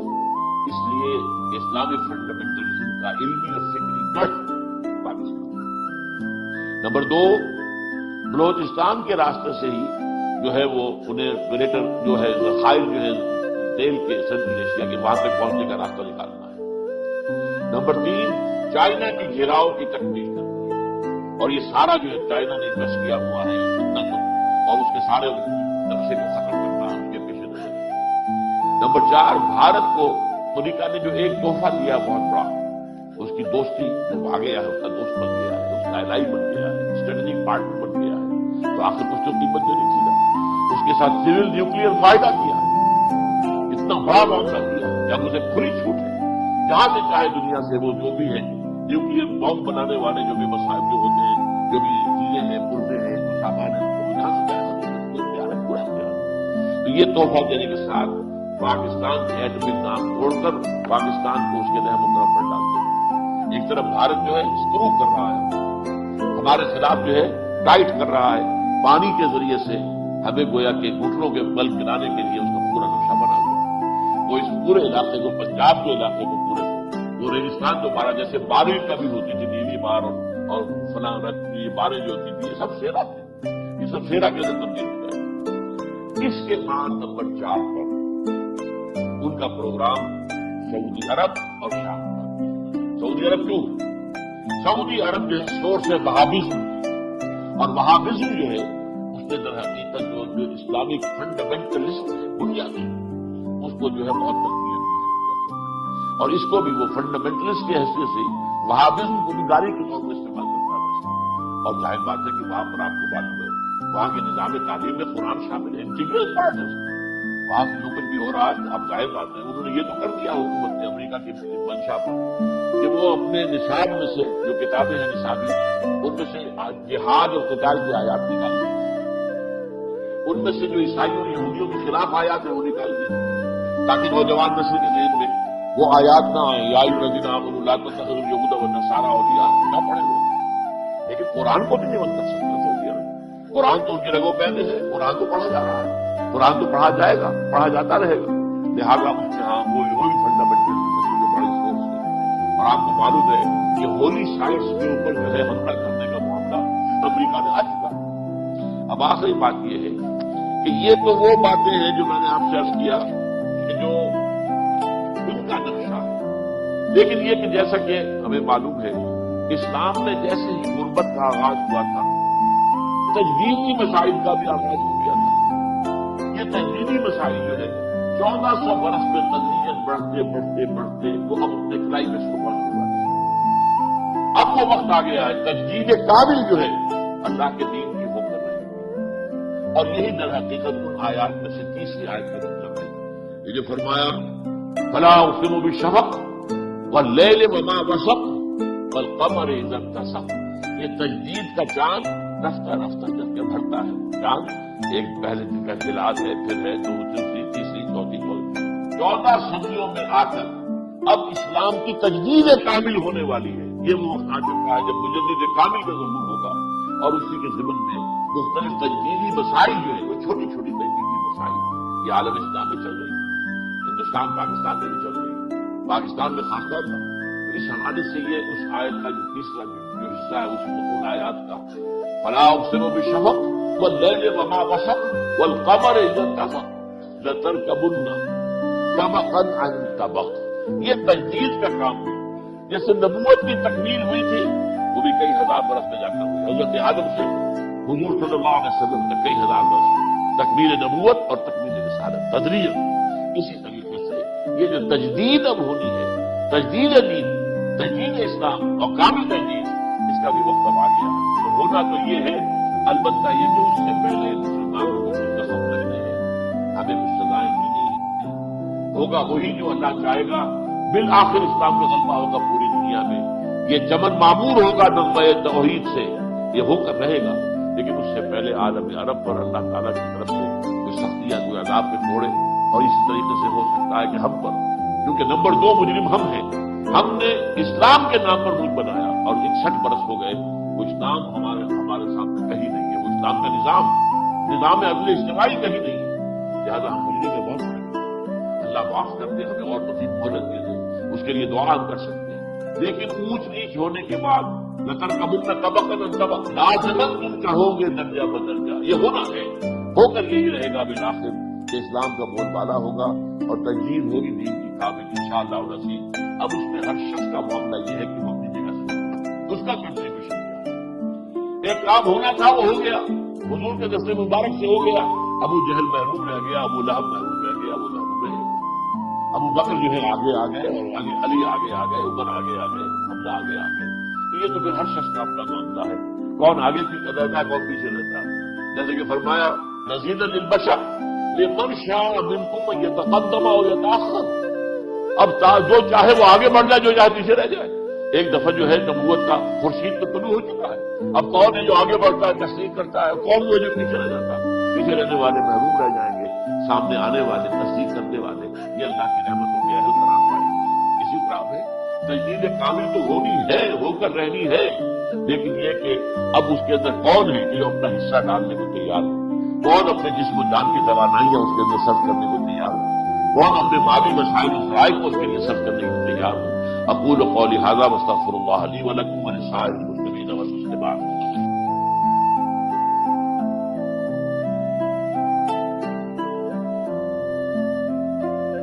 اس لیے اسلامی فنڈامنٹلزم کا علمی اور فکری گڑھ پاکستان. نمبر 2 بلوچستان کے راستے سے ہی جو ہے وہ انہیں گریٹر جو ہے ذخائر جو ہے تیل کے سنٹرل ایشیا کے وہاں تک پہنچنے کا راستہ نکالنا ہے. نمبر 3 چائنا کی گھیراؤ کی تکمیل کرنی ہے. اور یہ سارا جو ہے چائنا نے انویسٹ کیا ہوا ہے اور اس کے سارے نقشے کو ختم کرنا ان کے پیش نظر. نمبر 4 بھارت کو امریکہ نے جو ایک تحفہ دیا بہت بڑا، اس کی دوستی جب آ گیا ہے، اس کا دوست بن گیا ہے، اس کا الائی بن گیا ہے، اسٹریٹجک پارٹنر بن گیا ہے، تو آخر کچھ تو قیمت دینی تھی نا. اس کے ساتھ سول نیوکلیئر معاہدہ کیا ہے، اتنا بڑا معاملہ کیا ہے کہ اب اسے کھلی چھوٹ ہے جہاں سے چاہے دنیا سے وہ جو بھی ہے نیوکلیئر بم بنانے والے جو بھی مسائل جو ہوتے ہیں، جو بھی چیزیں ہیں، پرزے ہیں، جو سامان ہے، وہ جہاں سے چاہے پورا کیا. تو یہ تحفہ دینے کے ساتھ پاکستان کے ایٹمی نام چھوڑ کر پاکستان کو اس کے رحم و کرم پر ڈالتے ہیں. ایک طرف بھارت جو ہے اسکرو کر رہا ہے، ہمارے خلاف جو ہے ٹائٹ کر رہا ہے، پانی کے ذریعے سے ہمیں گویا کہ گھٹنوں کے بل گرانے کے لیے اس کا پورا نقشہ بنا ہوا. وہ اس پورے علاقے کو، پنجاب کے علاقے کو، پورے وہ ریگستان جو مارا جیسے بارش کبھی ہوتی تھی، نیلی بار اور فلاں یہ بارش جو ہوتی تھی، یہ سب سیرا تھے، یہ سب سیرا کے اندر تبدیل ہو گئے. اس کے بعد نمبر 4 پر ان کا پروگرام سعودی عرب اور شام. سعودی عرب کیوں؟ سعودی عرب جو ہے سورس ہے وہابزم، اور وہابزم جو ہے اس نے در حقیقت جو اسلامک فنڈامنٹلسٹ ہے بنیادی، اس کو جو ہے بہت تقویت دی ہے. اور اس کو بھی وہ فنڈامنٹلسٹ کی حیثیت سے وہابزم کو بھی گاڑی کے طور پر استعمال کرتا ہے. اور ظاہر بات ہے کہ وہاں پر آپ کو معلوم ہے وہاں کے نظام تعلیم میں قرآن شامل ہے، انٹیگرل پارٹ ہے. وہاں سے جو کچھ بھی ہو رہا ہے اب ظاہر بات ہے انہوں نے یہ تو کر دیا حکومت نے امریکہ کی منشا پر کہ وہ اپنے نصاب میں سے جو کتابیں ہیں نصابی ان میں سے جہاد اور قتال کی آیات نکال دی. ان میں سے جو عیسائیوں اور یہودیوں کے خلاف آیات ہیں وہ نکال دی تاکہ نوجوان نسل کے ذہن میں وہ آیات نہ آئیں. یا الذین آمنوا لا تتخذوا اليہود والنصارى اولیاء، نہ پڑھے لوگ. لیکن قرآن کو بھی نہیں بند کر سکتے سعودی عرب. قرآن تو ان کی رگوں پہنے ہے، قرآن تو پڑھا جا رہا ہے، قرآن تو پڑھا جائے گا، پڑھا جاتا رہے گا. لہٰذا اس کے ہاں وہی فنڈامنٹل جو بڑے سورس ہے. اور آپ کو معلوم ہے کہ ہولی سائٹس کے اوپر جو ہے حملہ کرنے کا معاملہ امریکہ نے آ چکا. اب آخری بات یہ ہے کہ یہ تو وہ باتیں ہیں جو میں نے آپ سے عرض کیا کہ جو ان کا نقشہ ہے. لیکن یہ کہ جیسا کہ ہمیں معلوم ہے اسلام میں جیسے ہی غربت کا آغاز ہوا تھا تجدیدی مسائل کا بھی آغاز ہو گیا تھا. یہ تجدیدی مسائل جو ہے 1400 برس میں تدریجاً بڑھتے بڑھتے بڑھتے وہ اب اپنے کلائمیکس کو پہنچنے والے. اب وہ وقت آ گیا ہے تجدید کامل جو ہے اللہ کے دین کی وہ کر رہے ہیں. اور یہی در حقیقت ان آیات میں سے تیسری آیت کا مطلب ہے. یہ جو فرمایا فلا اقسم بالشفق واللیل وما وسق والقمر اذا اتسق، یہ تجدید کا چاند رفتہ رفتہ جب کے بڑھتا ہے. چاند ایک پہلے دن کا خلال ہے، پھر ہے دوسری تیسری چوتھی 14 صدیوں میں آ کر اب اسلام کی تجدید کامل ہونے والی ہے. یہ وہ وقت آ چکا ہے جب مجدد کامل کا ظہور ہوگا اور اسی کے ضمن میں مختلف تجدیدی مسائل جو ہے وہ چھوٹی چھوٹی تجدیدی مسائل یہ عالم اسلام میں چل رہی ہے. ہندوستان پاکستان میں بھی چل رہی ہے، پاکستان میں خاص طور پر. اس حوالے سے یہ اس آیت کا جو تیسرا جو حصہ ہے اس ان آیات کا فلا اقسم بالشفق واللیل وما وسق والقمر اذا اتسق لتركبن طبقا عن طبق. یہ تجدید کا کام ہے. جیسے نبوت کی تکمیل ہوئی تھی وہ بھی کئی ہزار برس میں جا کر ہوئی. حضرت آدم سے حضور صلی اللہ علیہ وسلم تک کئی ہزار برس تکمیل نبوت اور تکمیل رسالت تدریج. اسی طریقے سے یہ جو تجدید اب ہونی ہے، تجدید دین، تجدید اسلام اور کامل تجدید، اس کا بھی وقت اب آ گیا. تو ہونا تو یہ ہے، البتہ یہ کہ اس سے پہلے مسلمانوں کو منتخب کرنے ہیں، ہمیں کچھ سزائیں بھی نہیں ہوگا. وہی جو اللہ چاہے گا بالآخر اسلام کا غلبہ ہوگا پوری دنیا میں. یہ چمن معمور ہوگا نغمہ توحید سے، یہ ہو کر رہے گا. لیکن اس سے پہلے عالم عرب پر اللہ تعالیٰ کی طرف سے کوئی سختیاں، کوئی عذاب کے کوڑے اور اسی طریقے سے ہو سکتا ہے کہ ہم پر، کیونکہ نمبر 2 مجرم ہم ہیں، ہم نے اسلام کے نام پر ملک بنایا اور 61 برس ہو گئے، وہ اسلام ہمارے سامنے کہیں نہیں ہے، وہ اسلام کا نظام عدل اجتماعی کہیں نہیں ہے، لہٰذا ہم مجرم میں بہت بڑے، اللہ معاف کر دے، ہمیں اور مزید مہلت دے دے، اس کے لیے دعا ہم کر سکتے ہیں، لیکن اونچ نیچ ہونے کے بعد لَتَرْكَبُنَّ طَبَقًا عَن طَبَقٍ، لازماً تم کہو گے درجہ بدرجہ، یہ ہونا ہے، ہو کر یہی رہے گا بالآخر کہ اسلام کا بول بالا ہوگا اور تجدید ہوگی دین کی کامل انشاءاللہ العزیز۔ اب اس میں ہر شخص کا معاملہ یہ ہے کہ وہ اپنی جگہ سے اس کا کنٹریبیوشن کیا ہے۔ ایک کام ہونا تھا وہ ہو گیا، حضور کے دست مبارک سے ہو گیا، ابو جہل محروم رہ گیا، ابو لہب محروم رہ گیا، ابو لہب رہ گیا، ابو بکر جو ہے آگے آ گئے، اور آگے علی آگے آ گئے، عمر آگے آ گئے، حمزہ آگے آ گئے۔ یہ تو پھر ہر شخص کا اپنا معاملہ ہے، کون آگے رہتا ہے کون پیچھے رہتا ہے۔ جیسے کہ فرمایا نزیدا للبشر لمن شاء منکم ان یتقدم او یتأخر، اب جو چاہے وہ آگے بڑھ جائے، جو چاہے پیچھے رہ جائے۔ ایک دفعہ جو ہے نبوت کا خورشید تو طلوع ہو چکا ہے، اب کون ہے جو آگے بڑھتا ہے، تصدیق کرتا ہے، کون وہ جو پیچھے رہ جاتا ہے۔ پیچھے رہنے والے محروم رہ جائیں گے، سامنے آنے والے تصدیق کرنے والے یہ اللہ کی رحمتوں کے اہل قرار پائیں گے۔ اسی طرح ہے تجدید کامل تو ہونی ہے، ہو کر رہنی ہے، لیکن یہ کہ اب اس کے اندر کون ہے کہ جو اپنا حصہ ڈالنے کو تیار ہو، کون اپنے جسم و جان کی توانائیاں اس کے اندر صرف کرنے کو تیار ہو، کون اپنے مالی مسائل و فرائض کو اس کے لیے صرف کرنے کو تیار ہو۔ اقول قولی ھذا واستغفر اللہ لی ولکم ولسائر المسلمین۔